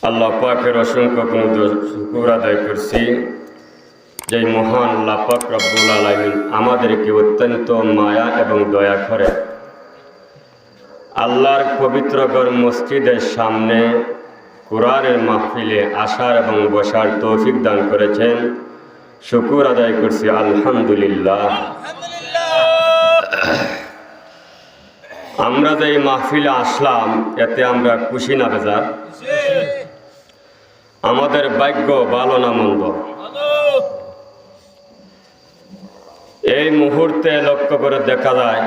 আল্লাহ পাকের অসংখ্য শুকর আদায় করছি যে মহান আল্লাহ পাক রব্বুল আলামিন আমাদেরকে অত্যন্ত মায়া এবং দয়া করে আল্লাহর পবিত্র ঘর মসজিদের সামনে কোরআনের মাহফিলে আসার এবং বসার তৌফিক দান করেছেন। শুকর আদায় করছি আলহামদুলিল্লাহ। আমরা যে এই মাহফিলে আসলাম এতে আমরা খুশি না বেজার? আমাদের ভাগ্য ভালো না মন্দ? এই মুহূর্তে লক্ষ্য করে দেখা যায়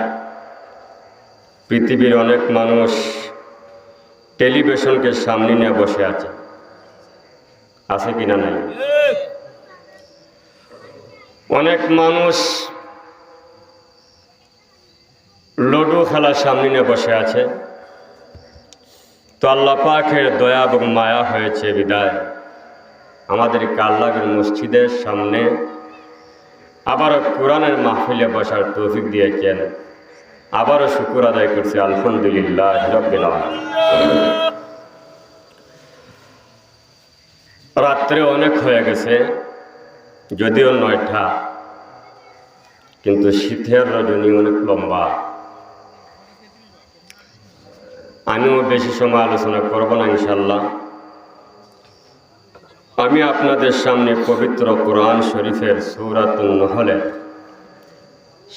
পৃথিবীর অনেক মানুষ টেলিভিশনকে সামনে নিয়ে বসে আছে কিনা নাই? অনেক মানুষ লুডো খেলার সামনে নিয়ে বসে আছে। তো আল্লাহ পাকের দয়া এবং মায়া হয়েছে বিদায় আমাদেরকে আল্লাহর মসজিদের সামনে আবারও কোরআনের মাহফিলে বসার তৌফিক দিয়েছেন। আবারও শুকর আদায় করছি আলহামদুলিল্লাহ রাব্বিল আলামিন। রাত্রে অনেক হয়ে গেছে, যদিও 9টা, কিন্তু শীতের রজনী অনেক লম্বা। আমিও বেশি সময় আলোচনা করব না ইনশাল্লাহ। আমি আপনাদের সামনে পবিত্র কোরআন শরীফের সূরাতুন নহলের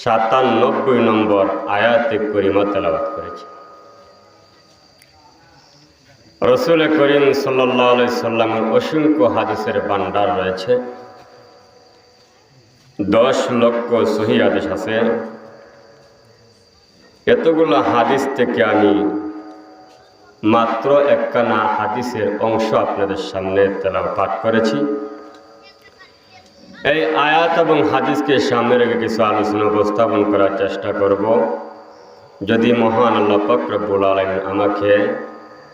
97 নম্বর আয়াতে করিমা তেলাওয়াত করেছি। রাসূল করিম সাল্লাল্লাহু আলাইহি সাল্লামের অসংখ্য হাদিসের ভান্ডার রয়েছে। 10 লক্ষ সহিহ হাদিস আছে। এতগুলো হাদিস থেকে আমি মাত্র একখানা হাদিসের অংশ আপনাদের সামনে তেলাওয়াত পাঠ করেছি। এই আয়াত এবং হাদিসকে সামনে রেখে কিছু আলোচনা উপস্থাপন করার চেষ্টা করব, যদি মহান আল্লাহ পাক রব্বুল আলামিন আমাকে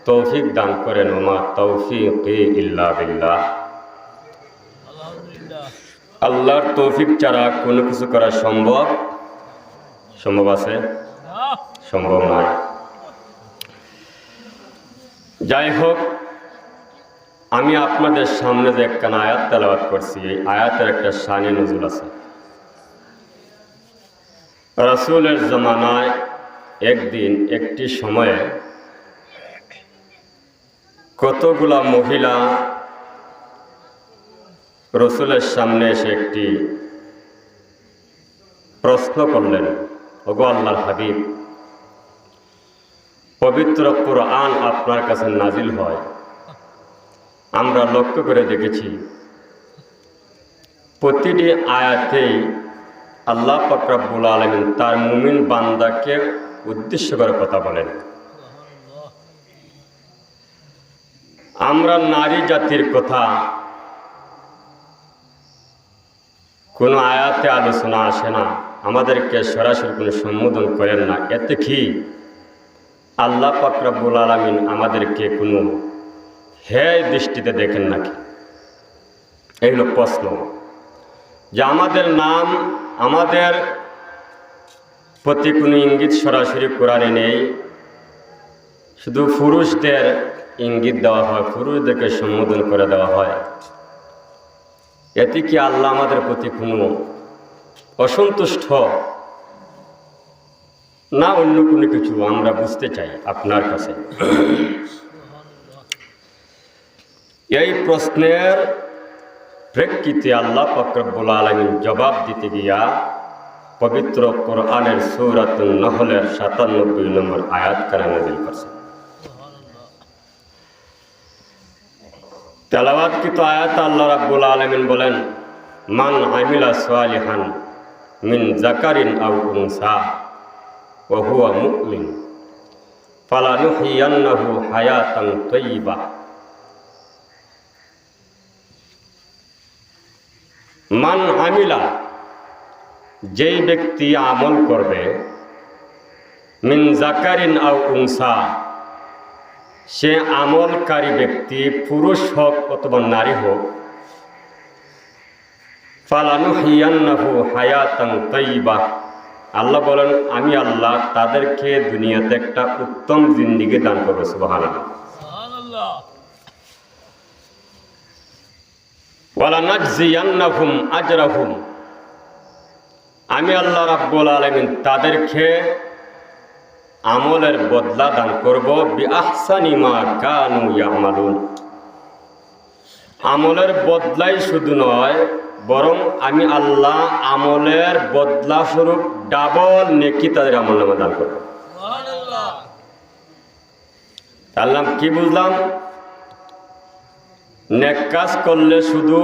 তৌফিক দান করেন। ওমা তৌফিকি ইল্লা বিল্লাহ। আল্লাহর তৌফিক ছাড়া কোনো কিছু করা সম্ভব আছে? সম্ভব নয়। যাই হোক, আমি আপনাদের সামনে যে একখানা আয়াত তেলাওয়াত করছি, এই আয়াতের একটা শানে নজুল আছে। রাসূলের জামানায় একদিন একটি সময়ে কতগুলা মহিলা রাসূলের সামনে এসে একটি প্রশ্ন করলেন, ওগো আল্লাহর হাবিব, পবিত্র কোরআন আপনার কাছে নাজিল হয়, আমরা লক্ষ্য করে দেখেছি প্রতিটি আয়াতেই আল্লাহ পাক রব্বুল আলামিন তার মুমিন বান্দাকে উদ্দেশ্য করে কথা বলেন। আমরা নারী জাতির কথা কোনো আয়াতে আলোচনা আসে না, আমাদেরকে সরাসরি কোনো সম্বোধন করেন না। এতে কি আল্লাহ পাক রব্বুল আলামিন আমাদেরকে কোনো হেয় দৃষ্টিতে দেখেন নাকি? এই হলো প্রশ্ন। যে আমাদের নাম, আমাদের প্রতি কোনো ইঙ্গিত সরাসরি কোরআনে নেই, শুধু পুরুষদের ইঙ্গিত দেওয়া হয়, পুরুষদেরকে সম্বোধন করে দেওয়া হয়। এতে কি আল্লাহ আমাদের প্রতি কোনো অসন্তুষ্ট না অন্য কোনো কিছু? আমরা বুঝতে চাই আপনার কাছে। এই প্রশ্নের প্রেক্ষিতে আল্লাহ পাক রব্বুল আলামিন জবাব দিতে গিয়া পবিত্র কোরআনের সূরাতুন নহলের 97 নম্বর আয়াত নাযিল করেছেন। তেলাওয়াতকৃত আয়াত আল্লাহ রাব্বুল আলামিন বলেন, মান আমিলা সালিহান মিন যাকারিন আও উনসা ওয়া হুয়া মুমিন ফালানুহইয়ান্নাহু হায়াতান তাইয়্যিবা। মান আমিলা, যেই ব্যক্তি আমল করবে, মিন যাকারিন আও উনসা, সে আমলকারী ব্যক্তি পুরুষ হোক অথবা নারী হোক, ফালানুহইয়ান্নাহু হায়াতান তাইয়্যিবা, আল্লাহ বলেন আমি আল্লাহ তাদেরকে দুনিয়াতে একটা উত্তম জিন্দেগি দান করব। সুবহানাল্লাহ। ওয়ালানাজজিয়ান্নাহুম আজরাহুম, আমি আল্লাহ রাব্বুল আলামিন তাদেরকে আমলের বদলা দান করব বিআহসানি মা কানু ইয়ামালুন। আমলের বদলাই শুধু নয়, বরং আমি আল্লাহ আমলের বদলা স্বরূপ ডাবল নেকি তাদের আমলনামা দান করব। আল্লাহ কি বুঝলাম? নেক কাজ করলে শুধু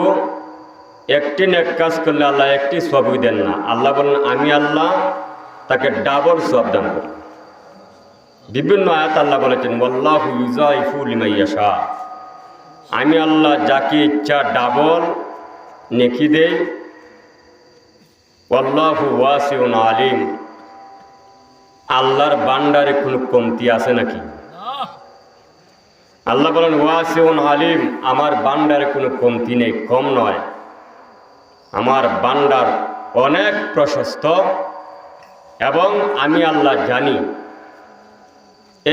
একটি নেক কাজ করলে আল্লাহ একটি সওয়াব দেন না। আল্লাহ বলেন আমি আল্লাহ তাকে ডাবল সওয়াব দান করি। বিভিন্ন আয়াত আল্লাহ বলেছেন ওয়াল্লাহু ইউযাইফু লিমান ইয়াশা, আমি আল্লাহ যাকে ইচ্ছা ডাবল নেকি দেই। ওয়াল্লাহু ওয়াসিউন আলিম, আল্লাহর ভান্ডারে কোনো কমতি আছে নাকি? আল্লাহ বলেন ওয়াসিউন আলিম, আমার ভান্ডারে কোনো কমতি নেই, কম নয়। আমার ভান্ডার অনেক প্রশস্ত এবং আমি আল্লাহ জানি।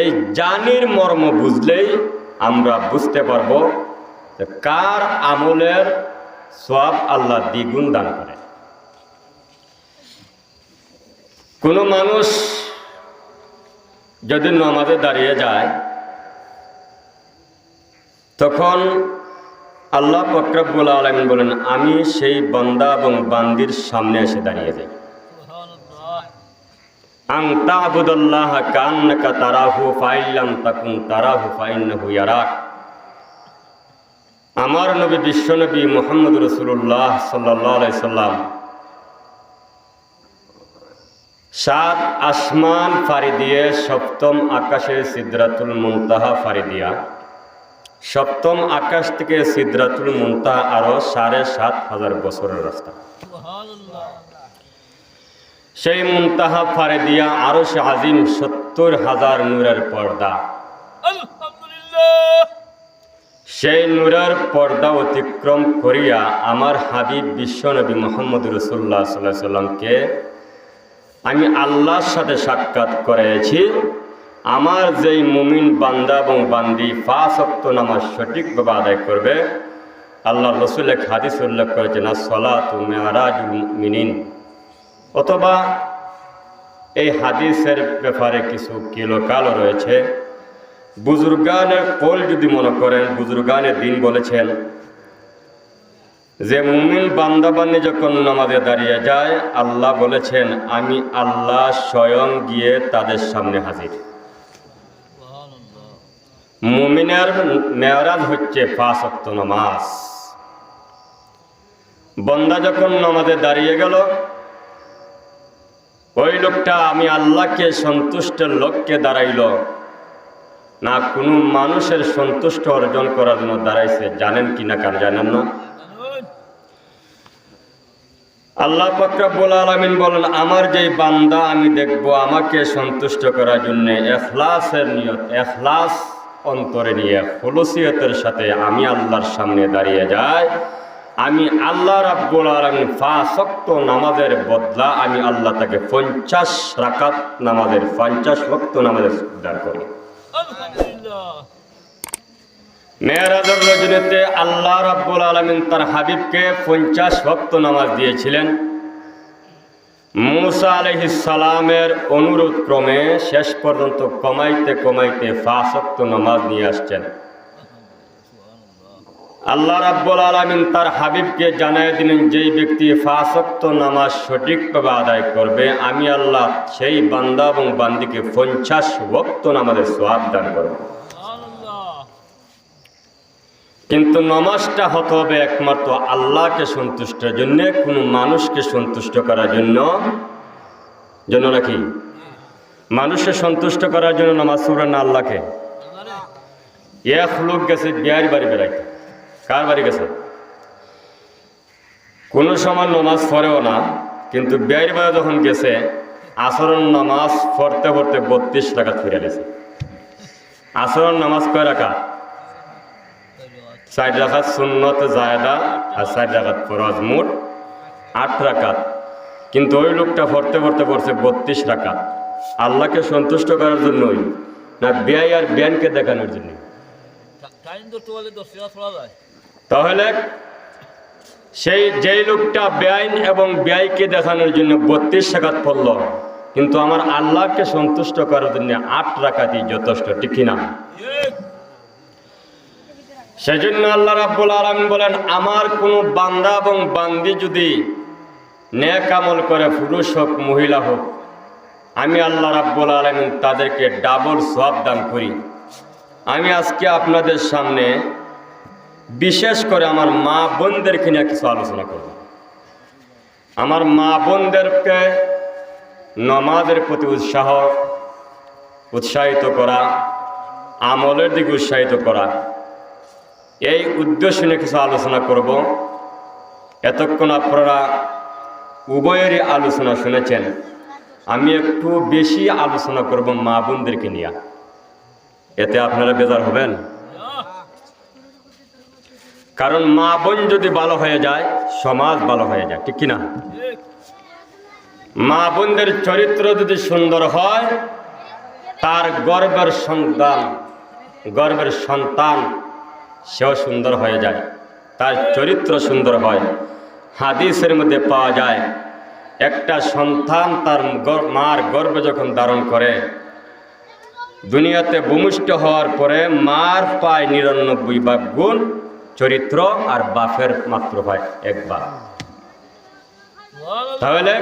এই জানির মর্ম বুঝলেই আমরা বুঝতে পারবো যে কার আমলের সওয়াব আল্লাহ দ্বিগুণ দান করে। কোনো মানুষ যদি নামাজে দাঁড়িয়ে যায়, তখন আল্লাহ পাক রব্বুল আলামিন বলেন আমি সেই বান্দা এবং বান্দির সামনে এসে দাঁড়িয়ে যাই। আন তা'বুদাল্লাহা কান্নাকা তারাহু ফাইল্লাম তাকুন তারাহু ফাইন্নাহু ইয়ারাক। আমার নবী বিশ্বনবী মুহাম্মদ রাসূলুল্লাহ সাল্লাল্লাহু আলাইহি সাল্লাম 7 আসমান ফাড়ি দিয়ে 7ম আকাশে সিদরাতুল মুনতাহা ফাড়ি দিয়া, 7ম আকাশ থেকে সিদরাতুল মুনতাহা আরো 7,500 বছরের রাস্তা। সেই মুনতাহা ফাড়ি দিয়া আরশ আজিম 70,000 নূরের পর্দা। সেই নূরের পর্দা অতিক্রম করিয়া আমার হাবিব বিশ্বনবী মুহাম্মদ রাসূলুল্লাহ সাল্লাল্লাহু আলাইহি সাল্লামকে আমি আল্লাহর সাথে সাক্ষাৎ করেছি। আমার যেই মুমিন বান্দা এবং বান্দি 5 ওয়াক্ত নামাজ সঠিকভাবে আদায় করবে, আল্লাহ রাসূল এক হাদিস উল্লেখ করেছেন as-সালাতু মি'রাজুল মুমিনিন। অথবা এই হাদিসের ব্যাপারে কিছু কিলোকালও রয়েছে। বুজুর্গানের কল যদি মনে করেন, বুজুর্গানে দিন বলেছেন যে মুমিন বান্দা বান্দি যখন নামাজে দাঁড়িয়ে যায়, আল্লাহ বলেছেন আমি আল্লাহ স্বয়ং গিয়ে তাদের সামনে হাজির। মুমিনের মেরাজ হচ্ছে 5 ওয়াক্ত নামাজ। বান্দা যখন নামাজে দাঁড়িয়ে গেল, ওই লোকটা আমি আল্লাহকে সন্তুষ্টের লক্ষ্যে দাঁড়াইল না কোনো মানুষের সন্তুষ্ট অর্জন করার জন্য দাঁড়াইছে? জানেন কি না? কার জানেন না? আল্লাহ পাক রব্বুল আলামিন বলেন আমার যেই বান্দা আমি দেখব আমাকে সন্তুষ্ট করার জন্য ইখলাসের নিয়ত, ইখলাস অন্তরে নিয়ে খুলুসিয়তের সাথে আমি আল্লাহর সামনে দাঁড়িয়ে যাই, আমি আল্লাহ রাব্বুল আলামিন 5 ওয়াক্ত নামাজের বদলা আমি আল্লাহ তাকে 50 রাকাত নামাজের 50 ওয়াক্ত নামাজের দান করি। মেরাজের রজনীতে আল্লাহ রাব্বুল আলামিন তার হাবিবকে 50 ওয়াক্ত নামাজ দিয়েছিলেন। মুসা আলাইহিস সালামের অনুরোধ ক্রমে শেষ পর্যন্ত কমাইতে কমাইতে 5 ওয়াক্ত নামাজ নিয়ে আসছেন। আল্লাহ রাব্বুল আলামিন তার হাবিবকে জানায় দিলেন যেই ব্যক্তি 5 ওয়াক্ত নামাজ সঠিকভাবে আদায় করবে, আমি আল্লাহ সেই বান্দা এবং বান্দিকে 50 ওয়াক্ত নামাজের সওয়াব দান করব। কিন্তু নামাজটা হতে হবে একমাত্র আল্লাহকে সন্তুষ্টের জন্য, কোনো মানুষকে সন্তুষ্ট করার জন্য নাকি? মানুষকে সন্তুষ্ট করার জন্য নামাজ পড়ে না আল্লাহকে। এক লোক গেছে বিয়ার বাড়ি বেড়াইতে। কার বাড়ি গেছে? কোনো সময় নামাজ পড়েও না, কিন্তু বিয়ার বাড়ি যখন গেছে আসরের নামাজ পড়তে পড়তে 32 রাকাত ফিরে গেছে। আসরের নামাজ কয় রাকাত? 4 রাকাত সুন্নত জায়েদা আর 4 রাকাত ফরজ, মোট 8 রাকাত। কিন্তু ওই লোকটা পড়তে পড়তে পড়ছে 32 রাকাত। আল্লাহকে সন্তুষ্ট করার জন্যই না ব্যয় আর জ্ঞানকে দেখানোর জন্য? তাহলে যেই লোকটা বেআইন এবং ব্যয়কে দেখানোর জন্য 32 রাকাত পড়ল, কিন্তু আমার আল্লাহকে সন্তুষ্ট করার জন্য 8 রাকাতই যথেষ্ট, ঠিক কিনা? সেজন্য আল্লাহ রাব্বুল আলামিন বলেন, আমার কোনো বান্দা এবং বান্দি যদি নেক আমল করে, পুরুষ হোক মহিলা হোক, আমি আল্লাহ রাব্বুল আলামিন তাদেরকে ডাবল সওয়াব দান করি। আমি আজকে আপনাদের সামনে বিশেষ করে আমার মা বোনদেরকে নিয়ে কিছু আলোচনা করব। আমার মা বোনদেরকে নামাজের প্রতি উৎসাহিত করা, আমলের দিকে উৎসাহিত করা, এই উদ্দেশ্য নিয়ে কিছু আলোচনা করব। এতক্ষণ আপনারা উভয়েরই আলোচনা শুনেছেন, আমি একটু বেশি আলোচনা করব মা বোনদেরকে নিয়ে। এতে আপনারা বেজার হবেন? কারণ মা বোন যদি ভালো হয়ে যায়, সমাজ ভালো হয়ে যায়, ঠিক কিনা? মা বোনদের চরিত্র যদি সুন্দর হয়, তার গর্বের সন্তান সেও সুন্দর হয়ে যায়, তার চরিত্র সুন্দর হয়। হাদিসের মধ্যে পাওয়া যায়, একটা সন্তান তার মার গর্ভে যখন ধারণ করে, দুনিয়াতে ভূমিষ্ঠ হওয়ার পরে মার পায় 99 ভাগ গুণ চরিত্র, আর বাপের মাত্র পায় 1 ভাগ। তাহলে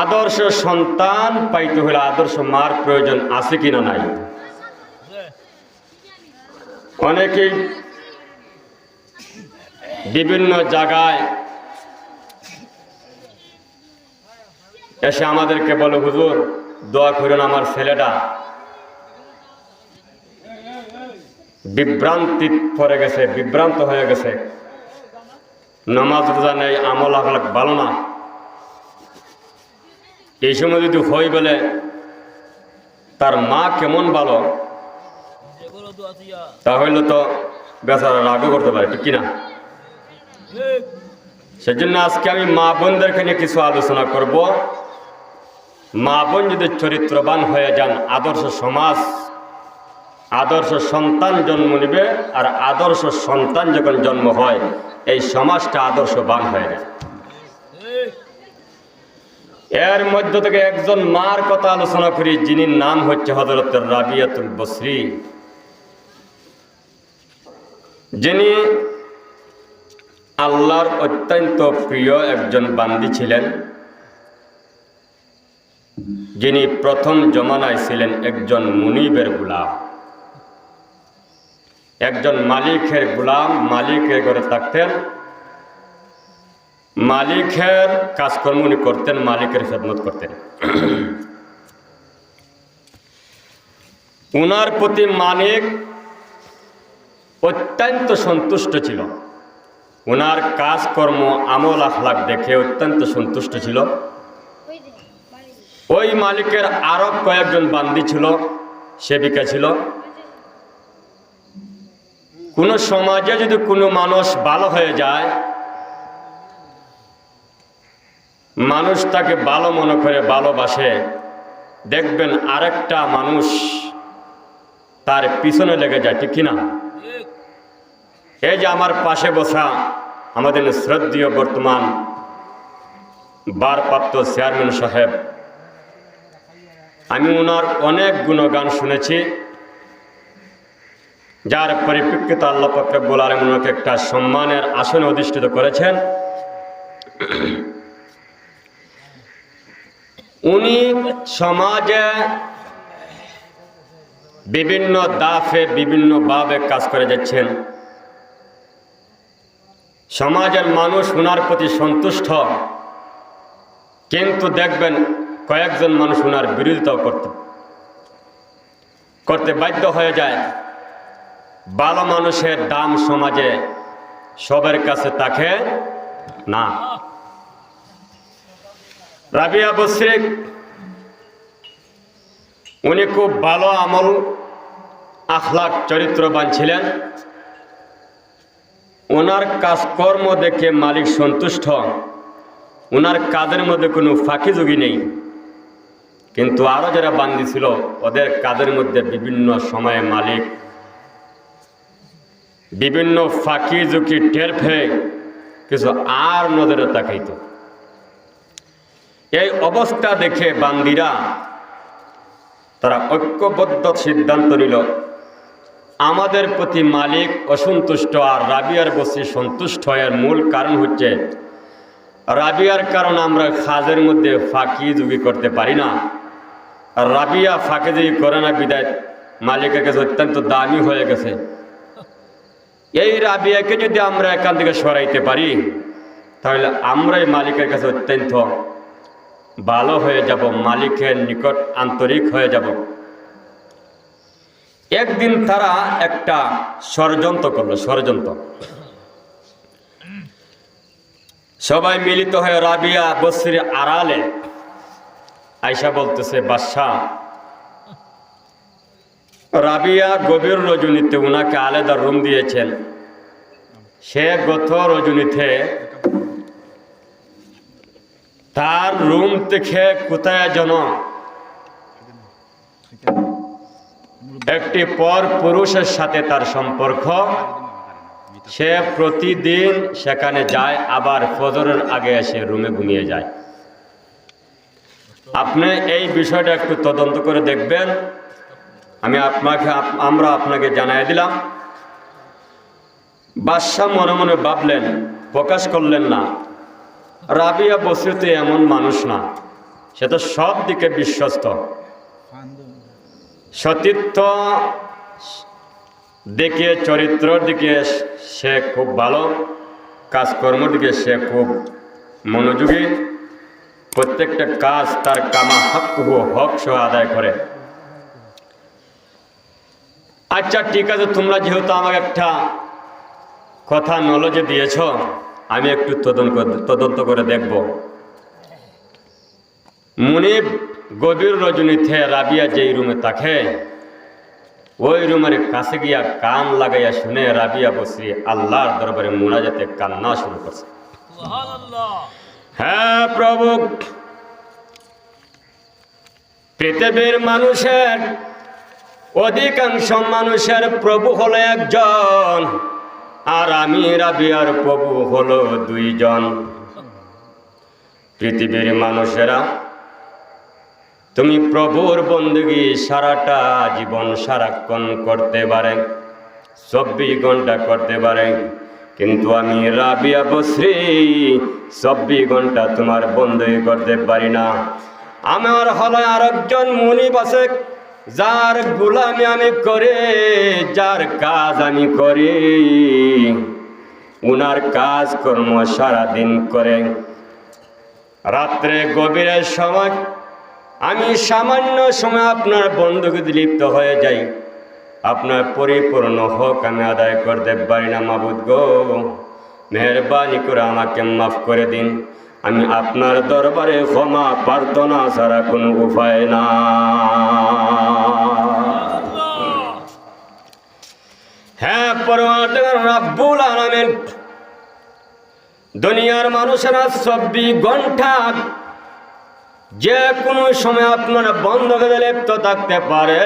আদর্শ সন্তান পাইতে হলে আদর্শ মার প্রয়োজন আছে কিনা নাই? অনেকেই বিভিন্ন জায়গায় এসে আমাদেরকে বলে, হুজুর দোয়া করুন, আমার ছেলেটা বিভ্রান্ত হয়ে গেছে, নামাজ রোজা নেই, আমল আখলাক ভালো না। এই সময় যদি হই বলে তার মা কেমন ভালো, তাহলে তো বেচারা রাগও করতে পারে, ঠিক কিনা? সেজন্য আজকে আমি মা বোনদেরকে নিয়ে কিছু আলোচনা করব। মা বোন যদি চরিত্রবান হয়ে যান, আদর্শ সমাজ, আদর্শ সন্তান জন্ম নেবে, আর আদর্শ সন্তান যখন জন্ম হয়, এই সমাজটা আদর্শবান হয়ে যায়। এর মধ্য থেকে একজন মার কথা আলোচনা করি, যিনি নাম হচ্ছে হযরত রাবিয়াতুল বসরি, যিনি আল্লাহর অত্যন্ত প্রিয় একজন বান্দি ছিলেন, যিনি প্রথম জমানায় ছিলেন একজন মুনিবের গোলাম, একজন মালিকের গোলাম, মালিকের ঘরে থাকতেন, মালিকের কাজকর্ম উনি করতেন, মালিকের খেদমত করতেন। উনার প্রতি মালিক অত্যন্ত সন্তুষ্ট ছিল, উনার কাজকর্ম আমল আখলাক দেখে অত্যন্ত সন্তুষ্ট ছিল। ওই মালিকের আরো কয়েকজন বান্দি ছিল, সেবিকা ছিল। কোন সমাজে যদি কোনো মানুষ ভালো হয়ে যায়, মানুষ তাকে ভালো মনে করে ভালোবাসে, দেখবেন আরেকটা মানুষ তার পিছনে লেগে যায়, ঠিক কিনা? এই যে আমার পাশে বসা আমাদের শ্রদ্ধেয় বর্তমান ভারপ্রাপ্ত চেয়ারম্যান সাহেব, আমি ওনার অনেক গুণগান শুনেছি, যার পরিপ্রেক্ষিতে আল্লাহ পাক রব্বুল আলামিন ওনাকে একটা সম্মানের আসনে অধিষ্ঠিত করেছেন। উনি সমাজে বিভিন্ন দাফে বিভিন্ন ভাবে কাজ করে যাচ্ছেন। সমাজের মানুষ ওনার প্রতি সন্তুষ্ট, কিন্তু দেখবেন কয়েকজন মানুষ ওনার বিরোধিতাও করতে বাধ্য হয়ে যায়। ভালো মানুষের দাম সমাজে সবার কাছে থাকে না। রাবিয়া বসরি উনি খুব ভালো আমল আখলাক চরিত্রবান ছিলেন। ওনার কাজকর্ম দেখে মালিক সন্তুষ্ট, ওনার কাজের মধ্যে কোনো ফাঁকিযোগী নেই। কিন্তু আরো যারা বান্দি ছিল, ওদের কাজের মধ্যে বিভিন্ন সময়ে মালিক বিভিন্ন ফাঁকি ঝুঁকি টের পেয়ে কিছু আর নজরে তাকাইত। এই অবস্থা দেখে বান্দিরা তারা ঐক্যবদ্ধ সিদ্ধান্ত নিল, আমাদের প্রতি মালিক অসন্তুষ্ট আর রাবিয়ার বসি সন্তুষ্ট হওয়ার মূল কারণ হচ্ছে রাবিয়ার কারণ আমরা খাজের মধ্যে ফাঁকি যুগি করতে পারি না। আর রাবিয়া ফাঁকি যুগি করে না বিদায় মালিকের কাছে অত্যন্ত দামি হয়ে গেছে। এই রাবিয়াকে যদি আমরা এখান থেকে সরাইতে পারি তাহলে আমরাই মালিকের কাছে অত্যন্ত ভালো হয়ে যাব, মালিকের নিকট আন্তরিক হয়ে যাব। একদিন তারা একটা ষড়যন্ত্র করলো, ষড়যন্ত্র। সবাই মিলিত হয়ে রাবিয়া বসরির আড়ালে আয়সা বলতেছে, বাদশাহ, রাবিয়া গভীর রজনীতে উনাকে আলাদা রুম দিয়েছেন। সে গত রজনীতে তার রুম থেকে কোথায় যেন একটি পর পুরুষের সাথে তার সম্পর্ক। সে প্রতিদিন সেখানে যায়, আবার ফজরের আগে এসে রুমে ঘুমিয়ে যায়। আপনি এই বিষয়টা একটু তদন্ত করে দেখবেন। আমরা আপনাকে জানাই দিলাম। বাদশাহ মনে মনে ভাবলেন, প্রকাশ করলেন না, রাবিয়া বসরিতে এমন মানুষ না, সে তো সব দিকে বিশ্বস্ত, সতীত্ব দিকে চরিত্রের দিকে সে খুব ভালো, কাজকর্মের দিকে সে খুব মনোযোগী, প্রত্যেকটা কাজ তার কামা হক সহ আদায় করে। আচ্ছা ঠিক আছে, তোমরা যেহেতু আমাকে একটা কথা নলেজে দিয়েছ, আমি একটু তদন্ত করে দেখব। মুনিব গভীর রজনীতে রাবিয়া যেই রুমে থাকে ওই রুমের কাছে গিয়া কান লাগাইয়া শুনে রাবিয়া বসরি আল্লাহর দরবারে মুনাজাতে কান্না শুরু করছে। হ্যাঁ প্রভু, পৃথিবীর মানুষের অধিকাংশ মানুষের প্রভু হলো একজন, আর আমি রাবিয়ার প্রভু হলো দুইজন। পৃথিবীর মানুষেরা তুমি প্রভুর বন্দগি সারাটা জীবন সারাক্ষণ করতে পারে, 24 ঘন্টা করতে পারে, কিন্তু আমি রাবিয়া বসরি 24 ঘন্টা তোমার বন্দগি করতে পারি না। আমার হলো আরেকজন মুনিব আছে, যার গোলামি আমি করি, যার কাজ আমি করি, উনার কাজ কর্ম সারাদিন করে। রাত্রে গভীরের সময় আমি সামান্য সময় আপনার বন্দুকে লিপ্ত হয়ে যাই, আপনার পরিপূর্ণ হক আমি আদায় করতে পারি না। মাবুদ গো, মেহরবানি করে আমাকে মাফ করে দিন। আমি আপনার দরবারে ক্ষমা প্রার্থনা ছাড়া কোনো উপায় না। হ্যাঁ পরওয়ারদিগার রব্বুল আলামিন, দুনিয়ার মানুষেরা 24 ঘন্টা যে কোনো সময় আপনার বন্ধকে লিপ্ত থাকতে পারে,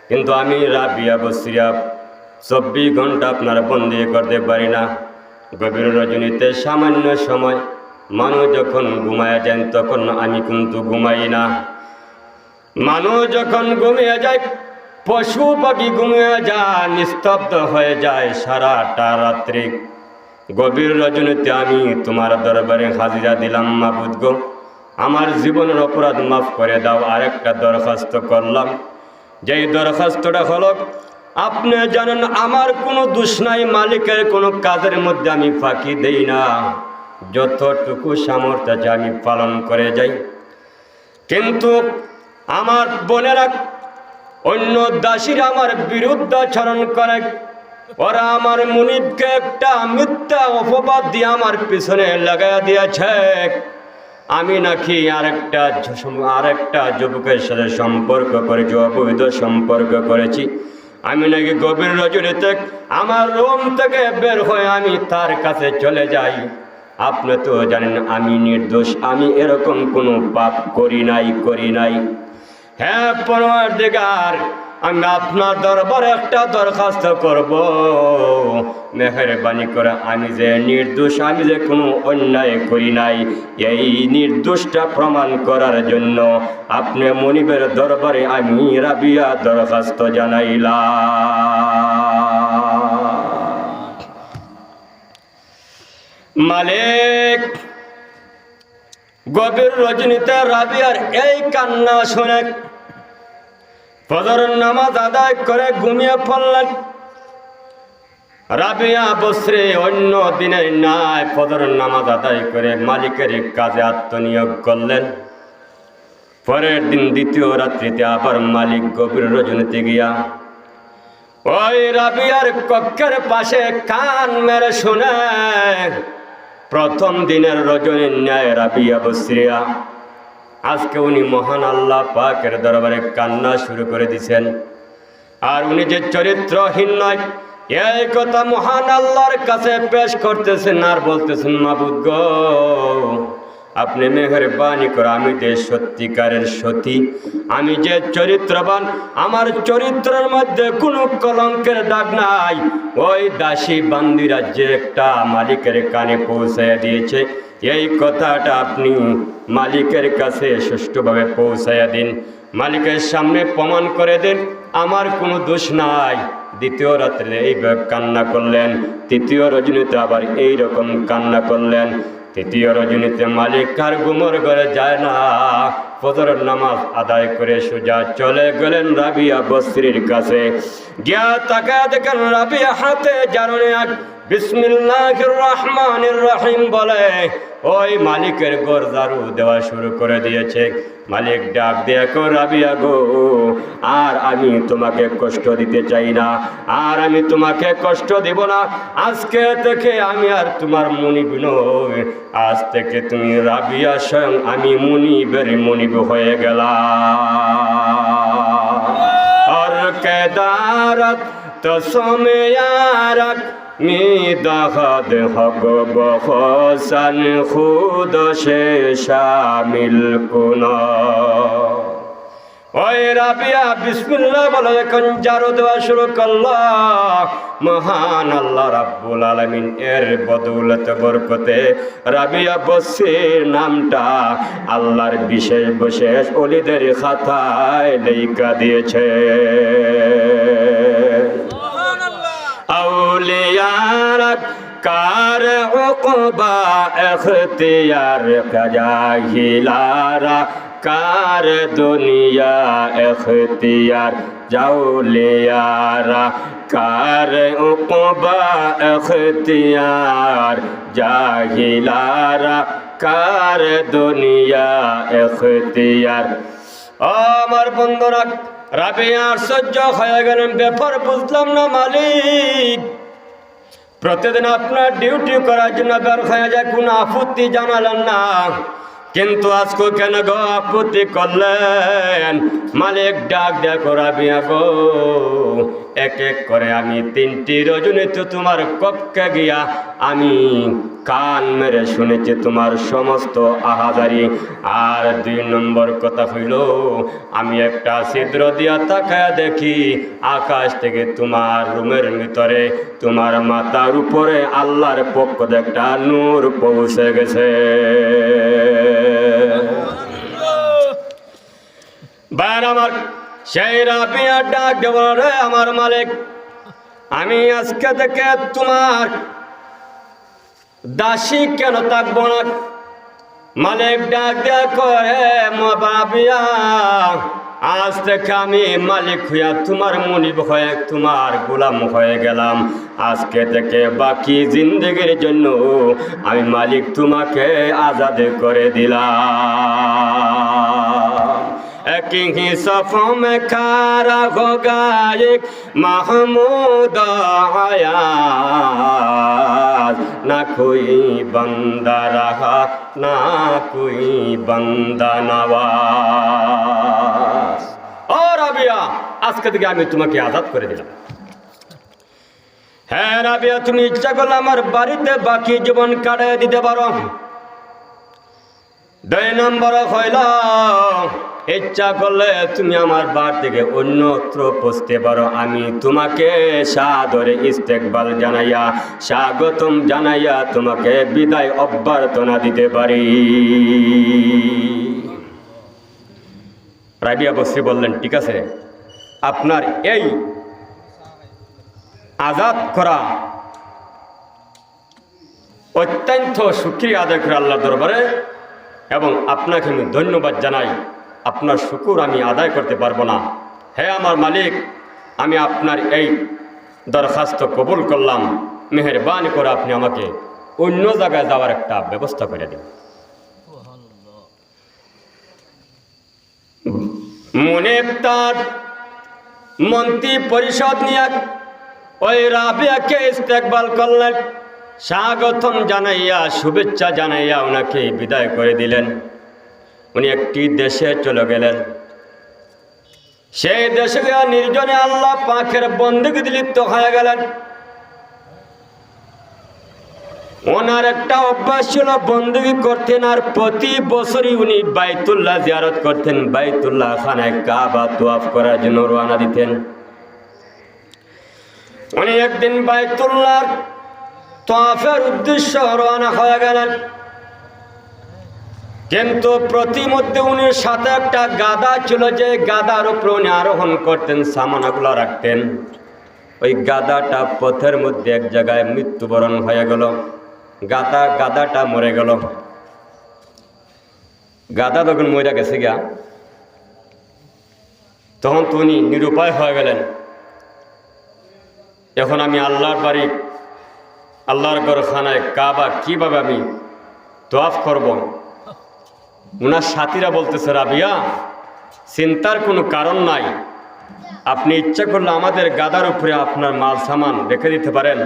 কিন্তু আমি রাবিয়া বসরিয়া 24 ঘন্টা আপনার বন্দি করতে পারি না। গভীর রজনীতে সামান্য সময় মানুষ যখন ঘুমায় যান তখন আমি কিন্তু ঘুমাই না। মানুষ যখন ঘুমিয়ে যায়, পশু পাখি ঘুমিয়ে যায়, নিস্তব্ধ হয়ে যায় সারাটা রাত্রি। গভীর রজনীতে আমি তোমার দরবারে হাজিরা দিলাম। মাবুদ গো, আমার জীবনের অপরাধ মাফ করে দাও। আরেকটা দরখাস্ত করলাম, যেই দরখাস্তটা হলো, আপনি জানেন আমার কোনো দোষ নাই, মালিকের কোনো কাজের মধ্যে আমি ফাঁকি দেই না, যতটুকু সামর্থ্য আছে আমি পালন করে যাই। কিন্তু আমার বোনেরা, অন্য দাসীরা আমার বিরুদ্ধে আচরণ করে, ওরা আমার মুনিবকে একটা মিথ্যা অপবাদ দিয়ে আমার পিছনে লাগাইয়া দিয়েছে। আমি নাকি আরেকটা যুবকের সাথে সম্পর্ক করেছি, অবৈধ সম্পর্ক করেছি। আমি নাকি গভীর রজনীতে আমার রুম থেকে বের হয়ে আমি তার কাছে চলে যাই। আপনি তো জানেন আমি নির্দোষ, আমি এরকম কোনো পাপ করি নাই। হ্যাঁ পরওয়ারদিগার, আমি আপনার দরবারে একটা দরখাস্ত করব, মেহেরবানি করে আমি যে নির্দোষ, আমি যে কোনো অন্যায় করি নাই, এই নির্দোষটা প্রমাণ করার জন্য আপনি মনিবের দরবারে আমি রাবিয়া দরখাস্ত জানাইলাম। মালিক গভীর রজনীতে রাবিয়ার এই কান্না শুনে ফজরের নামাজ আদায় করে ঘুমিয়ে পড়লেন। রাবিয়া বসরে অন্য দিনের নাই ফজরের নামাজ আদায় করে মালিকের কাজে আত্মনিয়োগ করলেন। পরের দিন দ্বিতীয় রাত্রিতে আবার মালিক গভীর রজনীতে গিয়া ওই রাবিয়ার কক্ষের পাশে কান মেরে শুনে প্রথম দিনের রজনীর ন্যায় রাবিয়া বসরিয়া আজকে উনি মহান আল্লাহ পাকের দরবারে কান্না শুরু করে দিছেন। আর উনি যে চরিত্রহীন নয় এই কথা মহান আল্লাহর কাছে পেশ করতেছেন আর বলতেছেন, মাবুদ গো, আপনি মেহেরবানি করে আমি যে সত্যিকারের সতী, আমি যে চরিত্রবান, আমার চরিত্রের মধ্যে কোনো কলঙ্কের দাগ নাই, ওই দাসী বান্দিরা যে একটা মালিকের কানে পৌঁছাইয়া দিয়েছে, এই কথাটা আপনি মালিকের কাছে সুষ্ঠুভাবে পৌঁছাইয়া দিন, মালিকের সামনে প্রমাণ করে দিন আমার কোনো দোষ নাই। দ্বিতীয় রাত্রে এইভাবে কান্না করলেন, তৃতীয় রজনীতে আবার এই রকম কান্না করলেন। তৃতীয় রজনীতে মালিক আর ঘুমোর ঘরে যায় না, ফজরের নামাজ আদায় করে সোজা চলে গেলেন রাবিয়া বসরির কাছে। গিয়া তাকায় দেখেন রাবিয়া হাতে জারনে বিসমিল্লাহির রহমানির রহিম বলে ওই মালিকের ঘর ঝাড়ু দেওয়া শুরু করে দিয়েছে। মালিক ডাক দিয়ে কো, রাবিয়া গো, আর আমি তোমাকে কষ্ট দিতে চাই না, আর আমি তোমাকে কষ্ট দিব না। আজকে থেকে আমি আর তোমার মনিব নই, আজ থেকে তুমি রাবিয়া স্বয়ং আমি মনিবের মনিব হয়ে গেলাম। আর কেদারত তো সোমেয়ারক মিদাহাদ হগ বহসান খুদ সে শামিল কুনা। ওই রাবিয়া বিসমিল্লাহ বলে যখন ঝাড়ু দেওয়া শুরু করলো, মহান আল্লাহ রাব্বুল আলামিন এর বদৌলতে বরকতে রাবিয়া বসরির নামটা আল্লাহর বিশেষ বিশেষ ওলিদের খাতায় লেখা দিয়েছে। আউলিয়ার কার উকবা এখতিয়ার জাহিলারা কার দুনিয়া এখতিয়ার জাউলিয়ারা কার উকবা এখতিয়ার জাহিলারা কার দুনিয়া এখতিয়ার। আমার বন্ধুরা, রাবিয়া আশ্চর্য হয়ে গেলেন, ব্যাপার বুঝলাম না মালিক, প্রতিদিন আপনার ডিউটি করার জন্য বের হয়ে যায়, কোনো আপত্তি জানালেন না, কিন্তু আজকে কেন গো আপত্তি করলেন? মালিক ডাক দেখো, রাবিয়া গো, এক এক করে আমি 3টি রজনীতে তোমার কক্ষে গিয়া আমি কান মেরে শুনেছি তোমার সমস্ত আহাজারি। আর 2 নম্বর কথা হইল, আমি একটা ছিদ্র দিয়া তাকায়া দেখি আকাশ থেকে তোমার রুমের ভিতরে তোমার মাথার উপরে আল্লাহর পক্ষ থেকে একটা নূর পৌঁছে গেছে। ভাই আমার, সেই রাবিয়া ডাক দেব, রে আমার মালিক, আমি আজকে থেকে তোমার দাসী কেন থাকবো না? মালিক ডাক দেয়া করে, রাবিয়া, আজ থেকে আমি মালিক হইয়া তোমার মনিব হয়ে তোমার গোলাম হয়ে গেলাম। আজকে থেকে বাকি জিন্দগির জন্য আমি মালিক তোমাকে আজাদ করে দিলাম। एक ही सफ़ों में खड़ा होगा एक महमूद आयात, ना कोई बंदा रहा ना कोई बंदा नवाज। और রাবিয়া, আজকে থেকে আমি তোমাকে আজাদ করে দিলাম। হ্যাঁ রাবিয়া, তুমি ইচ্ছা করলে আমার বাড়িতে বাকি জীবন কাটিয়ে দিতে পারো। 2 নম্বর হইল ইচ্ছা করলে তুমি আমার বার থেকে অন্যত্র পৌঁছতে পারো, আমি তোমাকে সাদরে ইস্তেকবাল জানাইয়া স্বাগতম জানাইয়া তোমাকে বিদায় অভ্যর্থনা দিতে পারি। রাবিয়া বসরি বললেন, ঠিক আছে, আপনার এই আজাদ করা অত্যন্ত শুকরিয়া আদায় করে আল্লাহর দরবারে, এবং আপনাকে আমি ধন্যবাদ জানাই। আপনার শুকুর আমি আদায় করতে পারবো না। হে আমার মালিক, আমি আপনার এই দরখাস্ত কবুল করলাম, মেহেরবানি করে আপনি আমাকে অন্য জায়গায় যাওয়ার একটা ব্যবস্থা করে দিন। মুনিব তার মন্ত্রী পরিষদ নিয়ে ওই রাবিয়াকে ইস্তেকবাল করলেন, স্বাগতম জানাইয়া শুভেচ্ছা জানাইয়া ওনাকে বিদায় করে দিলেন। উনি একটি দেশে চলে গেলেন। সেই দেশে গিয়ে নির্জনে আল্লাহ পাকের বন্দেগীতে লিপ্ত হয়ে গেলেন। ওনার একটা অভ্যাস ছিল, বন্দেগী করতেন আর প্রতি বছরই উনি বাইতুল্লাহ জিয়ারত করতেন, বাইতুল্লাহ খানায় কাবা তোয়াফ করার জন্য রওনা দিতেন। উনি একদিন বাইতুল্লাহ তোয়াফের উদ্দেশ্য রওনা হয়ে গেলেন, কিন্তু প্রতিমধ্যে উনি সাথে একটা গাদা ছিল, যে গাদার উপর উনি আরোহণ করতেন, সামানাগুলো রাখতেন। ওই গাদাটা পথের মধ্যে এক জায়গায় মৃত্যুবরণ হয়ে গেল। গাদাটা মরে গেল। গাদা যখন মরে গেছে গা, তখন তো উনি নিরুপায় হয়ে গেলেন। এখন আমি আল্লাহর বাড়ি, আল্লাহর ঘরখানায় কাবা কিভাবে আমি তোয়াফ করব? উনার সাথীরা বলতেছে, রাবিয়া, চিন্তার কোনো কারণ নাই, আপনি ইচ্ছা করলে আমাদের গাদার উপরে আপনার মাল সামান রেখে দিতে পারেন,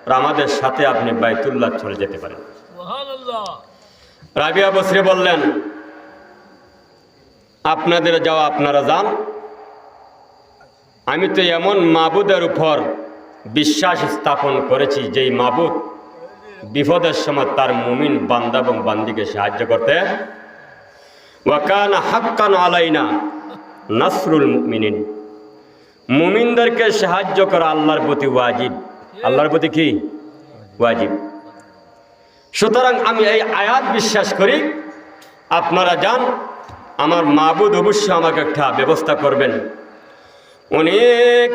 আর আমাদের সাথে আপনি বাইতুল্লাহ চলে যেতে পারেন। রাবিয়া বসরি বললেন, আপনাদের যাওয়া আপনারা যান, আমি তো এমন মাবুদের উপর বিশ্বাস স্থাপন করেছি, যেই মাবুদ বিপদের সময় তার মুমিন বান্দা এবং বান্দিকে সাহায্য করতে। ওয়াকানা হাক্কান আলাইনা নাসরুল মুমিনিন, মুমিনদেরকে সাহায্য করা আল্লাহর প্রতি ওয়াজিব। আল্লাহর প্রতি কি ওয়াজিব? সুতরাং আমি এই আয়াত বিশ্বাস করি, আপনারা যান, আমার মাবুদ অবশ্যই আমাকে একটা ব্যবস্থা করবেন। অনেক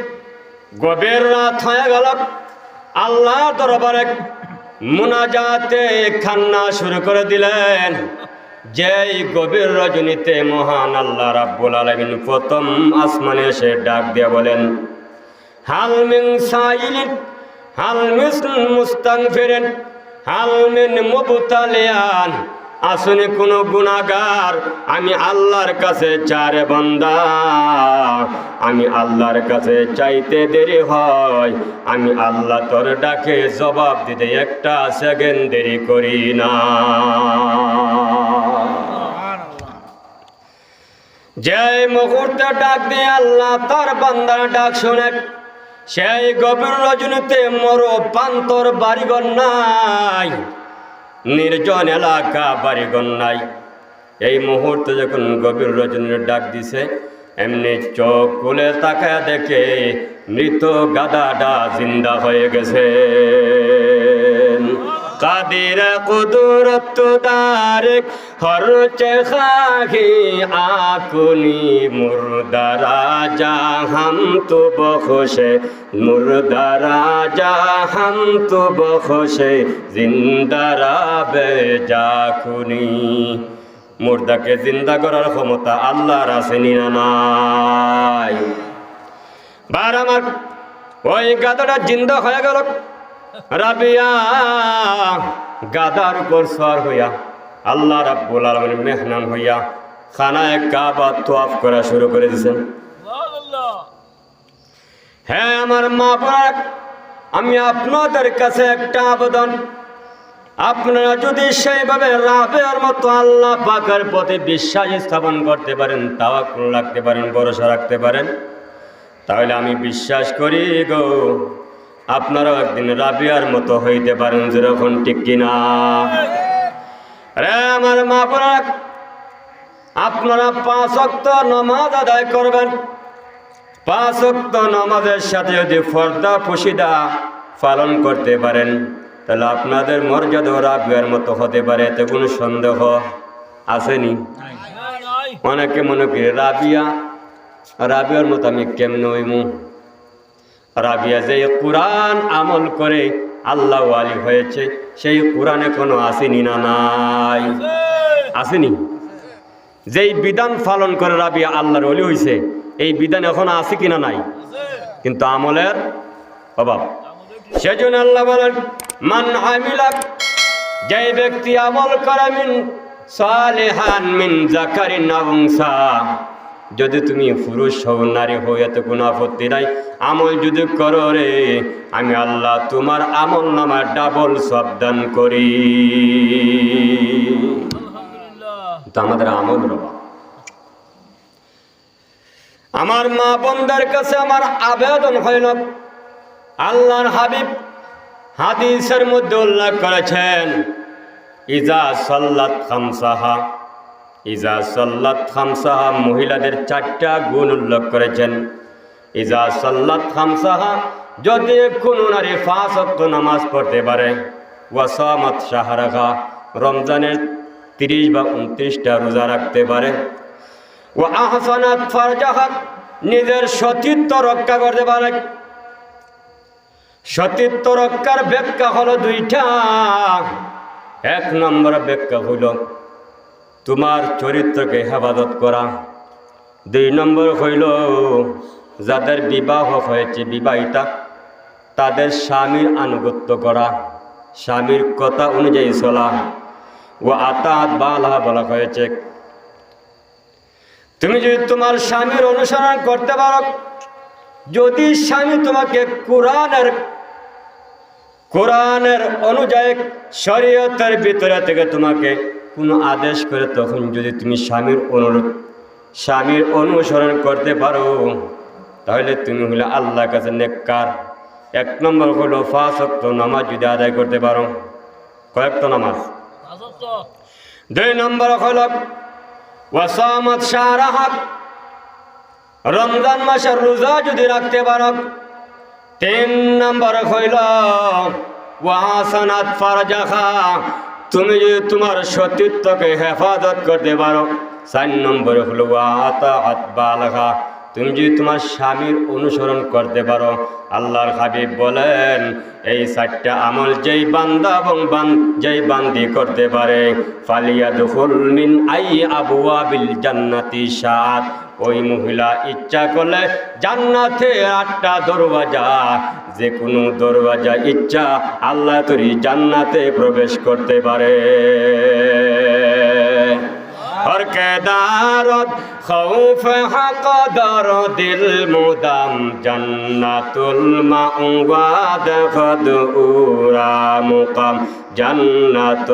গভীর রাত হয়ে গেল, আল্লাহ দরবারে মুনাজাতে কান্না শুরু করে দিলেন। যেই গভীর রজনীতে মহান আল্লাহ রাব্বুল আলামিন প্রথম আসমানে এসে ডাক দিয়ে বলেন, হাল মিন সাইলিন হাল মিন মুস্তাগফিরিন হাল মিন মুবতালিয়ান, আসুন কোন গুনাহগার, আমি আল্লাহর কাছে চারে বান্দা, আমি আল্লাহর কাছে চাইতে দেরি হয়, আমি আল্লাহ তোর ডাকে জবাব দিতে একটা সেকেন্ড দেরি করি না। যে মুহূর্তে ডাক দিয়ে আল্লাহ তার বান্দার ডাক শোনে, সেই গভীর রজনীতে মরো প্রান্তর বাড়িঘর নাই, নির্জন এলাকা বাড়িঘর নাই। এই মুহূর্তে যখন গভীর রজনীর ডাক দিছে, এমনি চোখ খুলে তাকায় দেখে মৃত গাদাটা জিন্দা হয়ে গেছে। কাদির কুদরত দারিক হরচে খাহি আকুনি মুর্দারা যা হাম তো বখশে, মুর্দারা যা হাম তো বখশে, জিন্দারা বেজাকুনি। মুর্দাকে জিন্দা করার ক্ষমতা আল্লাহর আছে না নাই? বার আমার ওই গাদাটা জিন্দা হয়ে গেল। রাবিয়া গাদার উপর সওয়ার হইয়া আল্লাহ রাব্বুল আলামিন মেহমান হইয়া খানায়ে কাবা তোয়াফ করা শুরু করে দিয়েছেন। হ্যাঁ আমার মা বোনেরা, আমি আপনাদের কাছে একটা আবেদন, আপনারা যদি সেইভাবে রাবিয়ার মতো আল্লাহ পাকের প্রতি বিশ্বাস স্থাপন করতে পারেন, তাওয়াক্কুল রাখতে পারেন, ভরসা রাখতে পারেন, তাহলে আমি বিশ্বাস করি গো, আপনারাও একদিন রাবিয়ার মতো হইতে পারেন। যেরকম ঠিক কিনা? রে আমার মা বোনেরা, আপনারা 5 ওয়াক্ত নামাজ আদায় করবেন। 5 ওয়াক্ত নামাজের সাথে যদি ফরদা পুশিদা পালন করতে পারেন তাহলে আপনাদের মর্যাদা রাবিয়ার মতো হতে পারে, এতে কোনো সন্দেহ আসেনি? অনেকে মনে করি রাবিয়ার মতো আমি কেমন হইমু? রাবিয়া যে কোরআন আমল করে আল্লাহ ওয়ালি হয়েছে, সেই কোরআনে কোনো আসেনি না নাই? আসেনি? যেই বিধান পালন করে রাবিয়া আল্লাহর ওলি হয়েছে, এই বিধান এখন আছে কিনা নাই? কিন্তু আমলের অভাব। সেজন্য আল্লাহ বলেন, মান আমিলা, যে ব্যক্তি আমল করে মিন সালিহান মিন যাকারিন আও উনসা, যদি তুমি পুরুষ হও নারী হও এতে কোনো আপত্তি নাই, আমল যদি করো রে আমি আল্লাহ তোমার আমল নামা ডাবল সব দান করি। তো আমাদের আমল রবা। আমার মা বোনদের কাছে আমার আবেদন হইল, আল্লাহর হাবিব হাদিসের মধ্যে উল্লেখ করেছেন, ইজা সাল্লাত খামসাহা, ইজা সাল্লাত খামসাহা, মহিলাদের 4টা গুণ উল্লেখ করেছেন। ইজা সাল্লাত খামসাহা, যদি কোনো নারী 5 ওয়াক্ত নামাজ পড়তে পারে, ওয়াসামাত শাহরাহা, রমজানের 30 বা 29টা রোজা রাখতে পারে, ও আহসানাত ফারজাহা, নিজের সতীত্ব রক্ষা করতে পারে। সতীত্ব রক্ষার ব্যাখ্যা হলো 2টা। 1 নম্বর ব্যাখ্যা হইল তোমার চরিত্রকে হেফাজত করা। 2 নম্বর হইল যাদের বিবাহ হয়েছে বিবাহিতা তাদের স্বামীর আনুগত্য করা, স্বামীর কথা অনুযায়ী চলা। ও আতাত বালাহা বলা হয়েছে, তুমি যদি তোমার স্বামীর অনুসরণ করতে পারো, যদি স্বামী তোমাকে কোরআনের অনুযায়ী শরীয়তের ভিতরে থেকে তোমাকে কোনো আদেশ করে, তখন যদি তুমি স্বামীর অনুসরণ করতে পারো তাহলে তুমি হলে আল্লাহর কাছে নেককার। 1 নম্বর হলো 5 ওয়াক্ত নামাজ যদি আদায় করতে পারো। কয়েকটা নামাজ? 2 নম্বর হলো ওয়াসামাত শাহরাহা, রমজান মাসের রোজা যদি রাখতে পারো। 3 নম্বর হইল ওয়াহাসানাত ফারজাহা, তুমি যদি তোমার সতীত্বকে হেফাজত করতে পারো। 4 নম্বর হলো ওয়াতাআত বালাহা, তুমি যদি তোমার স্বামীর অনুসরণ করতে পারো। আল্লাহর হাবিব বলেন, এই 4টা আমল যেই বান্দা এবং যেই বান্দি করতে পারে, ফালিয়াদখুল মিন আই আবওয়াবিল জান্নাতি শাআত, ওই মহিলা ইচ্ছা করলে জান্নাতে 8টা দরওয়াজা, যে কোনো দরওয়াজা ইচ্ছা আল্লাহ তরি জান্নাতে প্রবেশ করতে পারে। और केदारत खौफ हक दर दिल मुदम जन्नतुल माउवाद खदूरा मुकाम जन्नत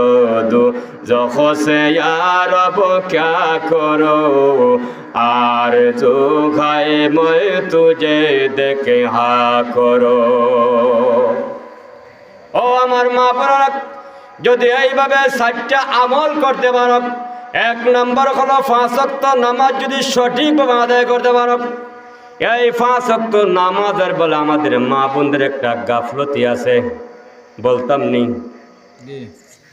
दो ज़खो से या रब क्या करो आर जो खाए मैं तुझे देखे हा करो। ও আমার মা বোনেরা, যদি এইভাবে 4টা আমল করতে পারো, 1 নম্বর হলো 5 ওয়াক্ত নামাজ যদি সঠিকভাবে আদায় করতে পারো। এই 5 ওয়াক্ত নামাজের বলে আমাদের মা বোনদের একটা গাফলতি আছে, বলতাম নি?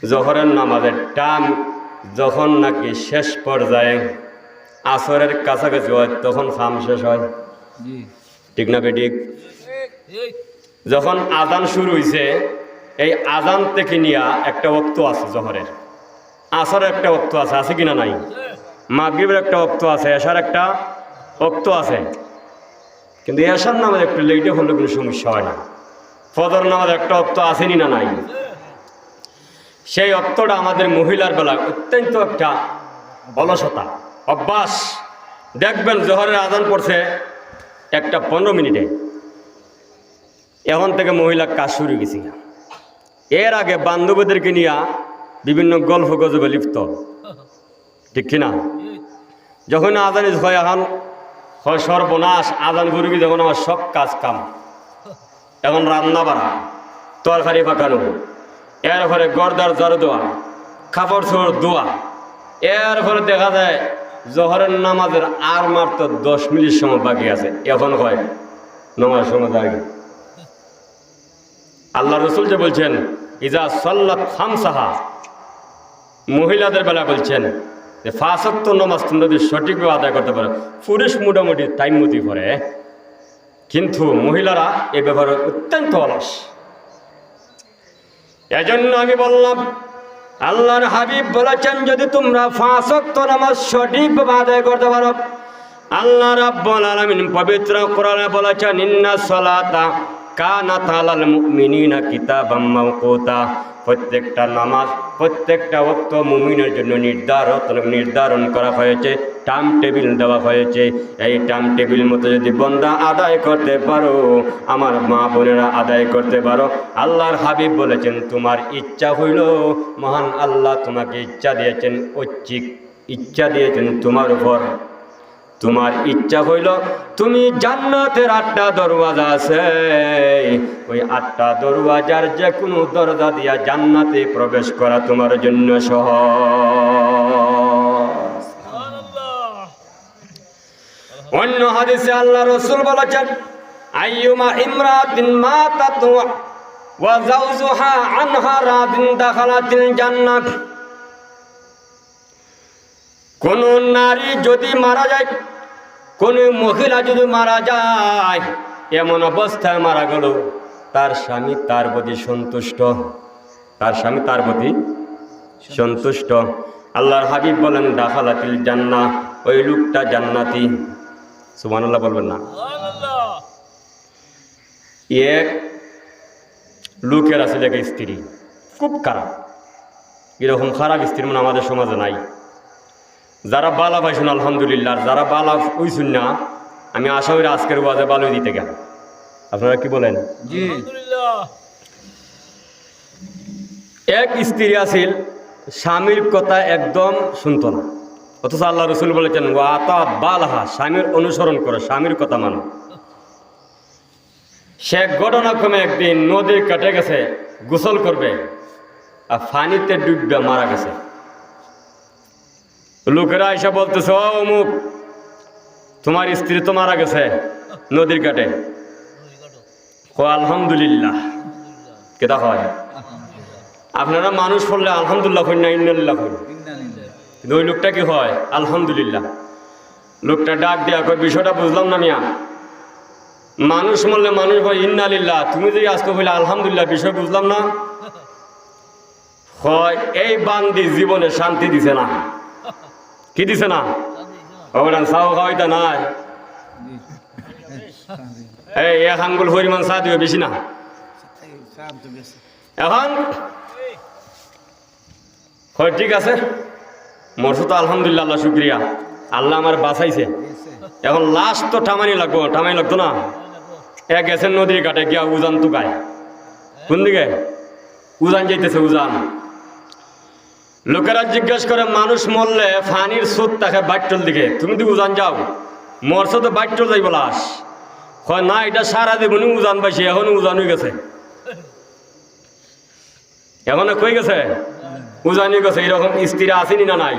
জোহরের নামাজের টাইম যখন নাকি শেষ পর্যায়ে আসরের কাছাকাছি হয় তখন খাম শেষ হয়, ঠিক না বেঠিক? যখন আজান শুরু হয়েছে, এই আজান থেকে নিয়ে একটা ওয়াক্ত আছে, জোহরের আসরের একটা ওয়াক্ত আছে, আছে কিনা নাই? মাগরিবের একটা ওয়াক্ত আছে, এশার একটা ওয়াক্ত আছে। কিন্তু এশার নামাজ একটু লেটে হলে কোনো সমস্যা হয় না। ফজর নামাজ একটা ওয়াক্ত আসেনি না নাই? সেই ওয়াক্তটা আমাদের মহিলার বেলা অত্যন্ত একটা অলসতা অভ্যাস। দেখবেন জোহরের আজান পড়ছে 1:15 মিনিটে, এখন থেকে মহিলা কাজ শুরু গেছি। এর আগে বান্ধবীদেরকে নিয়ে বিভিন্ন গল্প গজবে লিপ্ত, ঠিক কিনা? যখন আজান হয় এখন হয় সর্বনাশ, আজান ঘুরে গিয়ে যখন আমার সব কাজ কাম, এখন রান্না বাড়া, তরকারি পাকানো, এরপরে গর্দার ঝাড়ু দেওয়া, কাপড় চোপড় ধোয়া, এরপরে দেখা যায় জোহরের নামাজের আর মাত্র 10 মিনিট সময় বাকি আছে, এখন হয় নামাজ সময় আগে। আল্লাহ রসুল যে বলছেন ইজা সাল্লাত খামসাহা, মহিলাদের বেলা বলছেন যে 5 ওয়াক্ত নামাজ তোমরা যদি সঠিকভাবে আদায় করতে পারো, পুরুষ মোটামুটি টাইম মতো করে, কিন্তু মহিলারা এ ব্যাপারে অত্যন্ত অলস। এজন্য আমি বললাম আল্লাহর হাবিব বলেছেন যদি তোমরা 5 ওয়াক্ত নামাজ সঠিকভাবে আদায় করতে পারো, আল্লাহ রাব্বুল আলামিন পবিত্র কোরআনে বলেছেন ইন্নাস সালাতা কানাত আলাল মুমিনিনা কিতাবাম মাওকুতা, প্রত্যেকটা নামাজ প্রত্যেকটা ওয়াক্ত মুমিনের জন্য নির্ধারণ করা হয়েছে, টাইম টেবিল দেওয়া হয়েছে। এই টাইম টেবিল মতো যদি বান্দা আদায় করতে পারো, আমার মা বোনেরা আদায় করতে পারো, আল্লাহর হাবিব বলেছেন তোমার ইচ্ছা হইল, মহান আল্লাহ তোমাকে ইচ্ছা দিয়েছেন, ঐচ্ছিক ইচ্ছা দিয়েছেন তোমার উপর। তোমার ইচ্ছা হইল তুমি জান্নাতের 8টা দরওয়াজা আছে, ওই 8টা দরওয়াজার যে কোনো দরজা দিয়া জান্নাতে প্রবেশ করা তোমার জন্য সহজ। অন্য হাদিসে আল্লাহ রাসূল বলেছেন আইয়ুমা ইমরাতিন মাতাত ওয়া যাওজুহা আনহা রাদিন দাখালাতিল জান্নাত, কোন নারী যদি মারা যায়, কোন মহিলা যদি মারা যায়, এমন অবস্থায় মারা গেল তার স্বামী তার প্রতি সন্তুষ্ট, তার স্বামী তার প্রতি সন্তুষ্ট। আল্লাহর হাবিব বলেন দাখালাতিল জান্নাহ, ওই লোকটা জান্নাতি। সুবহানাল্লাহ বলবেন না? এক লোকের আছে দেখে স্ত্রী খুব খারাপ, এরকম খারাপ স্ত্রী মানে আমাদের সমাজে নাই। যারা বালা পাইছেন আলহামদুলিল্লাহ, যারা বালা হইছেন না, আমি আশা করি আজকের ওয়াজে বালুই দিতে গেল। আপনারা কি বলেন? এক স্ত্রী আছিল স্বামীর কথা একদম শুনতো না, অথচ আল্লাহ রসুল বলেছেন ওয়াতা বালহা, স্বামীর অনুসরণ করো, স্বামীর কথা মানো। সে ঘটনাক্রমে একদিন নদীর কাটে গেছে গোসল করবে, আর পানিতে ডুববে মারা গেছে। লোকেরা এসে বলতেছে ও অমুক, তোমার স্ত্রী তো মারা গেছে নদীর ঘাটে। আলহামদুলিল্লাহ কেটা হয়? আপনারা মানুষ পড়লে আলহামদুলিল্লাহ কই না ইন্নালিল্লাহ কই, কিন্তু ওই লোকটা কি হয়? আলহামদুলিল্লাহ। লোকটা ডাক দেয়া কই বিষয়টা বুঝলাম না মিয়া, মানুষ মরলে মানুষ হয় ইন্নালিল্লাহ, তুমি যদি আজকে বলে আলহামদুলিল্লাহ, বিষয় বুঝলাম না। হয় এই বান্দি জীবনে শান্তি দিছে না। কি দিছে না? চাও খাওয়াইতা নাই, এই এক আঙ্গুল পরিমাণ চা দিবে, বেশি না। এখন হয় ঠিক আছে, মরছো তো আলহামদুলিল্লাহ, আল্লাহ শুক্রিয়া, আল্লাহ আমার বাঁচাইছে। এখন লাস্ট তো টামানি লাগবো, টামাই লাগতো না। এক গেছেন নদীর ঘাটে গিয়া উজান তুকায়, কোন দিকে উজান যাইতেছে, উজান। লোকেরা জিজ্ঞেস করে মানুষ মরলে ফানির সুদ থাকে বাইটল দিকে, তুমি তো উজান যাও, মরছো তো বাইটল যাই বলাস। হয় না, এটা সারা জীবনই উজান পাইছে, এখন উজান হয়ে গেছে, এখন কই গেছে, উজান হয়ে গেছে। এরকম স্ত্রী আসেনি না নাই?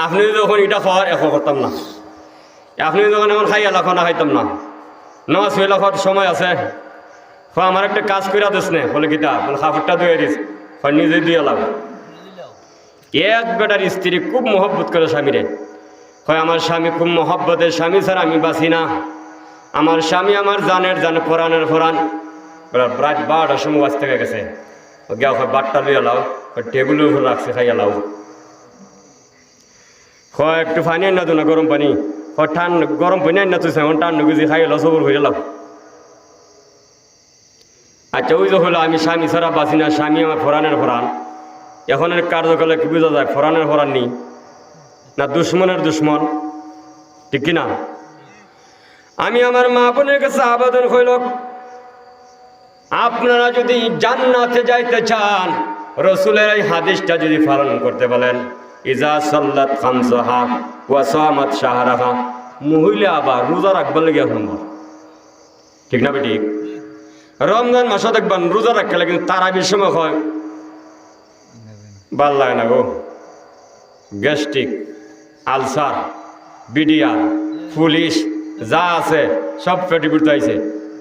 আপনি যখন এটা খাওয়ার এখন করতাম না, আপনি যখন এমন খাই এলাকা না খাইতাম না, নামাজ হইলা খাওয়ার সময় আছে, আমার একটা কাজ করে দিস নে, বলে কিতা বলে খাবারটা ধুয়ে দিস, হয় নিজে ধুয়ে এলাম। এক বেটার স্ত্রী খুব মহব্বত করে স্বামীরে, হয় আমার স্বামী খুব মহব্বতের স্বামী ছাড়া আমি বাঁচি না, আমার স্বামী আমার জানের জান, ফোরানের ফোরান। রাত 12টার সময় বাঁচ থেকে গেছে, গিয়া হয় বাটটা লুয়ে লাও, টেবিলের উপর রাখছে খাইয়া লাও। হয় একটু পানি আন না তো না, গরম পানি, হয় ঠান্ডা গরম পানি আন না তো ঠান্ডা গুজি খাইয়া লাও, সবর হয়ে লাও। আচ্ছা ওই যে হলো আমি স্বামী ছাড়া বাঁচি না, স্বামী আমার ফোরানের ফোরান। এখনের কার্যকালে কি বোঝা যায়? ফোরানের ফোরান নি না দুশ্মনের দুশ্মন, ঠিক কিনা? আমি আমার মা বোনের কাছে আবেদন হইল, আপনারা যদি জান্নাতে যাইতে চান, রসুলের এই হাদিসটা যদি পালন করতে বলেন, ইজা সাল্লাত খামসাহা ওয়া সামাত শাহরাহা, মহিলা আবার রোজা রাখবার লেগে নম্বর, ঠিক না বেটি? রমজান মাসে দেখবেন রোজা রাখলে, কিন্তু তারাবির সময় হয় ভাল লাগে না গো, গ্যাস্ট্রিক, আলসার, বিডিআর, পুলিশ যা আছে সব পেটি পিটতে আইছে,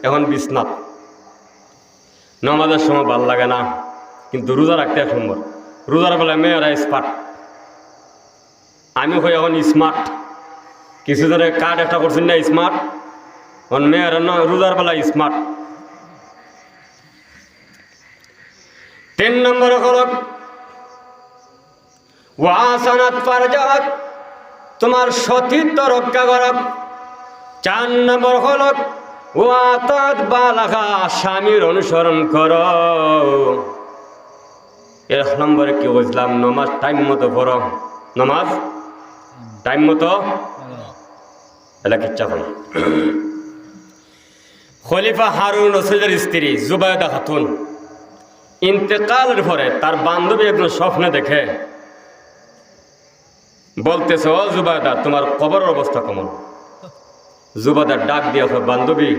এখন বিছনাথ। নামাজের সময় ভাল লাগে না, কিন্তু রোজা রাখতে এক নম্বর। রোজার বেলা মেয়েরা স্মার্ট, আমি হই এখন স্মার্ট। কিছুজনে কার্ড একটা করছেন না স্মার্ট, এখন মেয়েরা না রোজার বেলা স্মার্ট। 3 নম্বর হল ওয়াসানাত ফারজাক, তোমার সতীত্ব রক্ষা করক। 4 নম্বর হল ওয়াতাত বালাগা, স্বামীর অনুসরণ কর। 1 নম্বরে কি বুঝলাম? নামাজ টাইম মতো পড়ো, নামাজ টাইম মতো এটা কিচ্ছা করো। খলিফা হারুন রশিদের স্ত্রী জুবায়দা খাতুন ইন্তেকালের পরে তার বান্ধবী একজন স্বপ্নে দেখে বলতেছে, ও জুবায়দা, তোমার কবরের অবস্থা কেমন? জুবায়দা ডাক দিয়ে, বান্ধবী,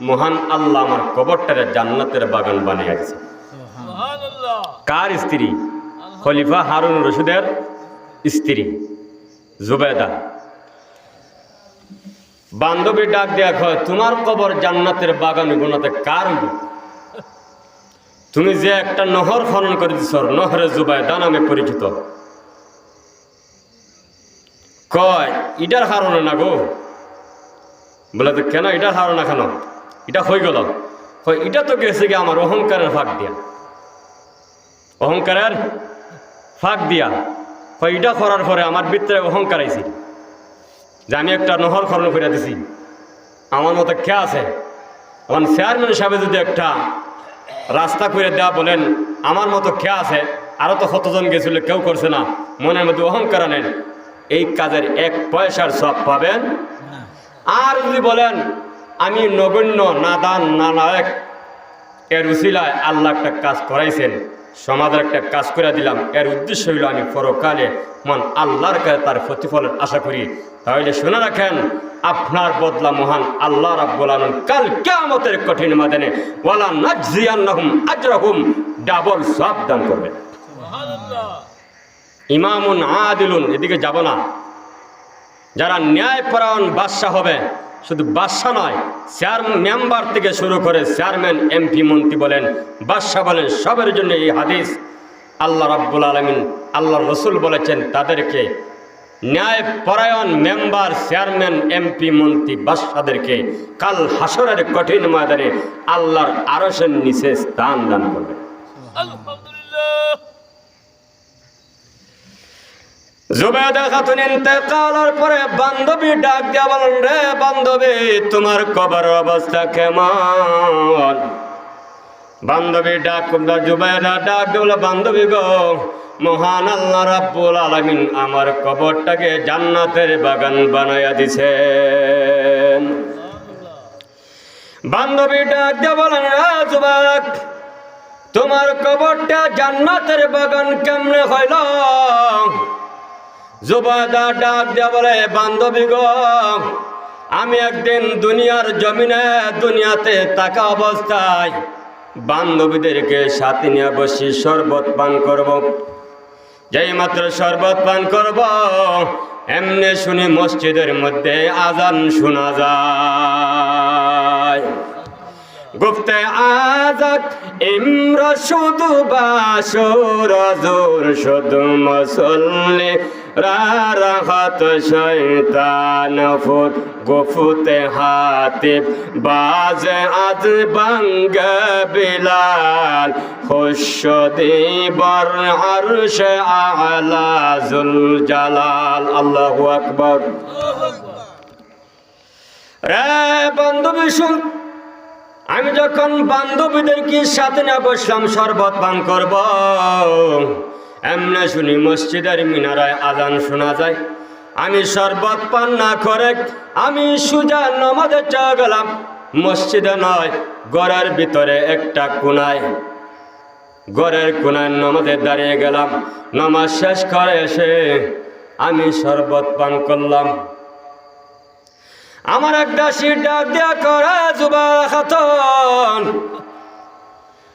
মহান আল্লাহ আমার কবরটারে জান্নাতের বাগান বানিয়ে গেছে। কার স্ত্রী? খলিফা হারুন রশিদের স্ত্রী জুবায়দা। বান্ধবী ডাক দেয়া কয়, তোমার কবর জান্নাতের বাগান গুণাতে কার? তুমি যে একটা নহর খনন করে দিছ, নহরে জুবায়দা নামে পরিচিত। কয় এটার কারণে না গো। বলে তো কেন এটার কারণে? কেন এটা হয়ে গেল? কয় এটা তো গেছে গিয়ে আমার অহংকারের ফাঁক দিয়া, অহংকারের ফাঁক দিয়া। কয় এটা করার পরে আমার ভিতরে অহংকার আইছি যে আমি একটা নহর খনন করে দিছি। আমার মতো কে আছে? এখন চেয়ারম্যান সাহেব যদি একটা রাস্তা করে দেওয়া বলেন, আমার মতো কে আছে? আরো তো কতজন গেছিল, কেউ করছে না। মনের মধ্যে অহংকার আনেন, এই কাজের 1 পয়সার সব পাবেন। আর যদি বলেন আমি নগণ্য, নাদান, নালায়েক, এর উসিলায় আল্লাহ একটা কাজ করাইছেন, সমাজের একটা কাজ করে দিলাম, এর উদ্দেশ্য হইল আমি পরকালে মন আল্লাহর কাছে তার প্রতিফলের আশা করি, তাহলে শুনে রাখেন আপনার বদলা মহান আল্লাহ রাব্বুল আলামিন কাল কিয়ামতের কঠিন ময়দানে ওয়ালা নাজজিয়ান্নাহুম আজরাহুম, ডাবল সওয়াব দান করবেন। সুবহানাল্লাহ। ইমামুন আদিলুন, এদিকে যাব না। যারা ন্যায়পরায়ণ বাদশা হবে, শুধু বাদশা নয়, মেম্বার থেকে শুরু করে চেয়ারম্যান, এমপি, মন্ত্রী বলেন, বাদশা বলেন, সবের জন্য এই হাদিস আল্লাহ রাব্বুল আলামিন, আল্লাহর রাসূল বলেছেন, তাদেরকে ন্যায়পরায়ণ মেম্বার, চেয়ারম্যান, এমপি, মন্ত্রী, বাদশাদেরকে কাল হাসরের কঠিন ময়দানে আল্লাহর আরশের নিচে স্থান দান করবে। আলহামদুলিল্লাহ। জুবায়দা খাতুন ইন্তেকালের পরে বান্ধবী ডাক দিয়া বলেন, রে বান্ধবী, তোমার কবর অবস্থা কেমন? বান্ধবী ডাক, জুবায়দা ডাক দিয়ে, বান্ধবী গো, মহান আল্লাহ রাব্বুল আলামিন আমার কবরটাকে জান্নাতের বাগান বানাইয়া দিছেন। বান্ধবী ডাক দিয়ে বলেন, রে জুবায়দা, তোমার কবরটা জান্নাতের বাগান কেমনে হইল? জুবায়দা ডাক দিয়া বলে, বান্ধবী গো, আমি একদিন দুনিয়ার জমিনে, দুনিয়াতে থাকা অবস্থায় বান্ধবীদেরকে সাথে নিয়ে বসি শরবত পান করব। যেই মাত্র শরবত পান করব, এমনি শুনি মসজিদের মধ্যে আজান শোনা যায়। গুফতে আজাদ ইমরা শুধু বাসুর জোর শুধু মুসল্লি রাহাত শয়তান ফুট গুফতে হাতিব বাজে আজ বাঙ্গ বিলাল খুশ দিবর আরশ আলা জুল জালাল। আল্লাহু আকবার। রে বান্ধবী শুন, আমি যখন বান্ধবীদেরকে সাথে না বসলাম শরবত পান করব, এমনি শুনি মসজিদের মিনারায় আজান শোনা যায়। আমি শরবত পান না করে আমি সুজা নামাজে চলে গেলাম। মসজিদে নয়, ঘরের ভিতরে একটা কোনায়, ঘরের কোনায় নামাজে দাঁড়িয়ে গেলাম। নামাজ শেষ করে এসে আমি শরবত পান করলাম। আমার এক দাসী ডাক দেয়া করে, জুবায়দা খাতুন,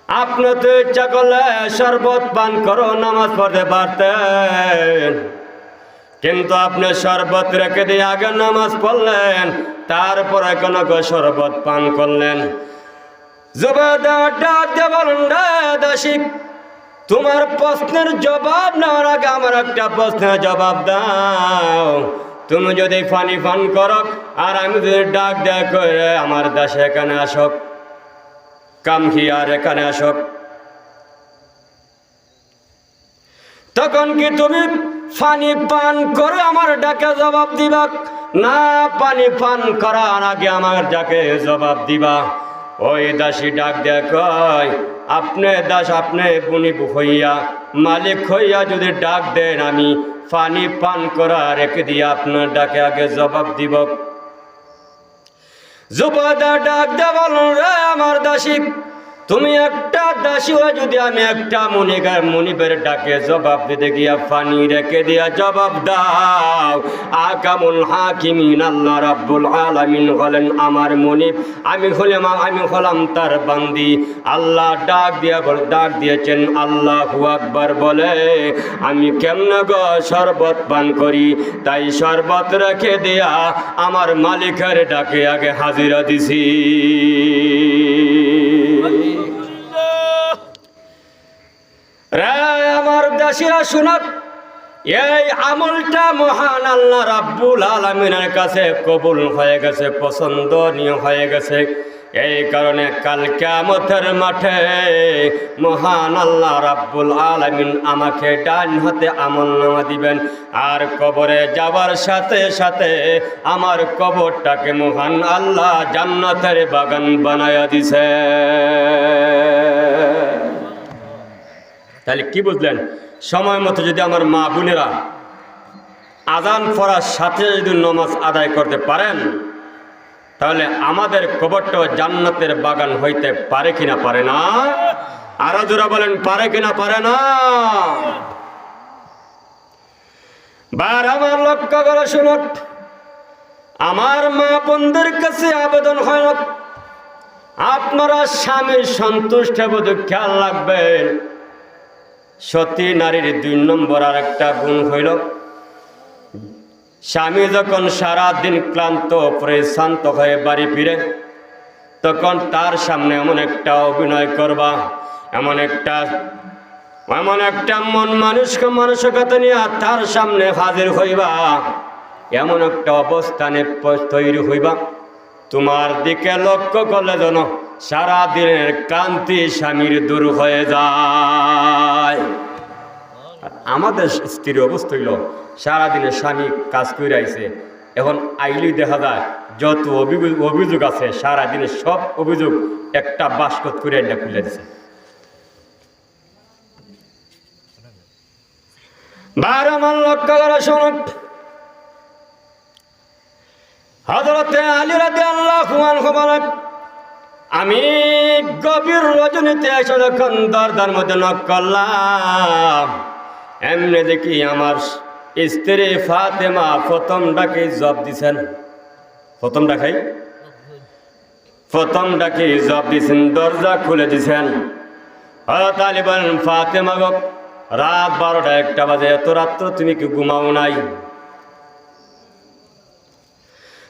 আপনি তো ইচ্ছা করলে শরবত পান করো, নামাজ পড়তে পারতেন, কিন্তু আপনি শরবত রেখে দিয়ে আগে নামাজ পড়লেন, তারপরে কোন শরবত পান করলেন। জুবাদা ডাক দিয়ে বলেন, রে দাসী, তোমার প্রশ্নের জবাব নেওয়ার আগে আমার একটা প্রশ্নের জবাব দাও। তুমি যদি পানি পান করো আর আমি যদি ডাক দেয়া করে আমার দাসে এখানে আসক, কাম হিয়ার এখানে আসক, তখন কি তুমি পানি পান করে আমার ডাকে জবাব দিবা, না পানি পান করার আগে আমার ডাকে জবাব দিবা? ওই দাসী ডাক দেয়া কয়, আপনি দাস, আপনি বুনি হইয়া মালিক হইয়া যদি ডাক দেন, আমি পানি পান করা রেখে দিয়ে আপনার ডাকে আগে জবাব দিব। জুবাদা ডাক দেয়া বলুন, রে আমার দাসী, তুমি একটা দাসী হয়ে যদি আমি একটা মনিবের ডাকে জবাব দিতে গিয়া পানি রেখে দিয়া জবাব দাও, আকামুল হাকিমিন আল্লাহ রাব্বুল আলামিন হলেন আমার মনিব, আমি হলাম তার বান্দি। আল্লাহ ডাক দিয়েছেন আল্লাহু আকবার বলে, আমি কেমনে গো শরবত পান করি, তাই শরবত রেখে দিয়া আমার মালিকের ডাকে আগে হাজিরা দিছি। আমার দাসীরা শুনক, এই আমলটা মহান আল্লাহ রাব্বুল আলামিনের কাছে কবুল হয়ে গেছে, পছন্দনীয় হয়ে গেছে। এই কারণে কাল কিয়ামতের মাঠে মহান আল্লাহ রাব্বুল আলামিন আমাকে ডান হাতে আমলনামা দিবেন, আর কবরে যাবার সাথে সাথে আমার কবরটাকে মহান আল্লাহ জান্নাতের বাগান বানায়া দিছে। তাহলে কি বুঝলেন? সময় মতো যদি আমার মা বোনেরা আজান পড়ার সাথে যদি নামাজ আদায় করতে পারেন, তাহলে আমাদের কবরটাও জান্নাতের বাগান হইতে পারে কিনা পারে না? আরো জোরা বলেন, পারে কিনা পারে না? বার আমার লক্ষ্য করে শুনুন, আমার মা বোনদের কাছে আবেদন হয়, আপনারা স্বামীর সন্তুষ্ট বোধ খেয়াল রাখবেন। সতী নারীর 2 নম্বর আর একটা গুণ হইল, স্বামী যখন সারাদিন ক্লান্ত পরিশ্রান্ত হয়ে বাড়ি ফিরে, তখন তার সামনে এমন একটা অভিনয় করবা, এমন একটা মানসিকতা নিয়ে তার সামনে হাজির হইবা, এমন একটা অবস্থানে তৈরি হইবা, তোমার দিকে লক্ষ্য করলে যেন সারাদিনের ক্লান্তি স্বামীর দূর হয়ে যায়। আমাদের স্ত্রীর অবস্থা হইল, সারাদিনে স্বামী কাজ করে আইছে, এখন আইলেই দেখা যায় যত অভিযোগ আছে সারাদিনে সব অভিযোগ একটা বাস্কত করে এটা খুলে দিছে। বারমান লক্ষ্য করা শুনুন, হযরতে আলী রাদিয়াল্লাহু আনহু বলেন, আমি গভীর রজনীতে এসে যখন দরজার মধ্যে নক করলাম, এমনি দেখি আমার স্ত্রী ফাতেমা প্রথম ডাকে জব দিছেন। প্রথম ডাকে জব দিছেন, দরজা খুলে দিছেন। হযরত আলী বলেন, ফাতেমা গো, রাত 12টা 1টা বাজে, এত রাত্র তুমি কি ঘুমাও নাই?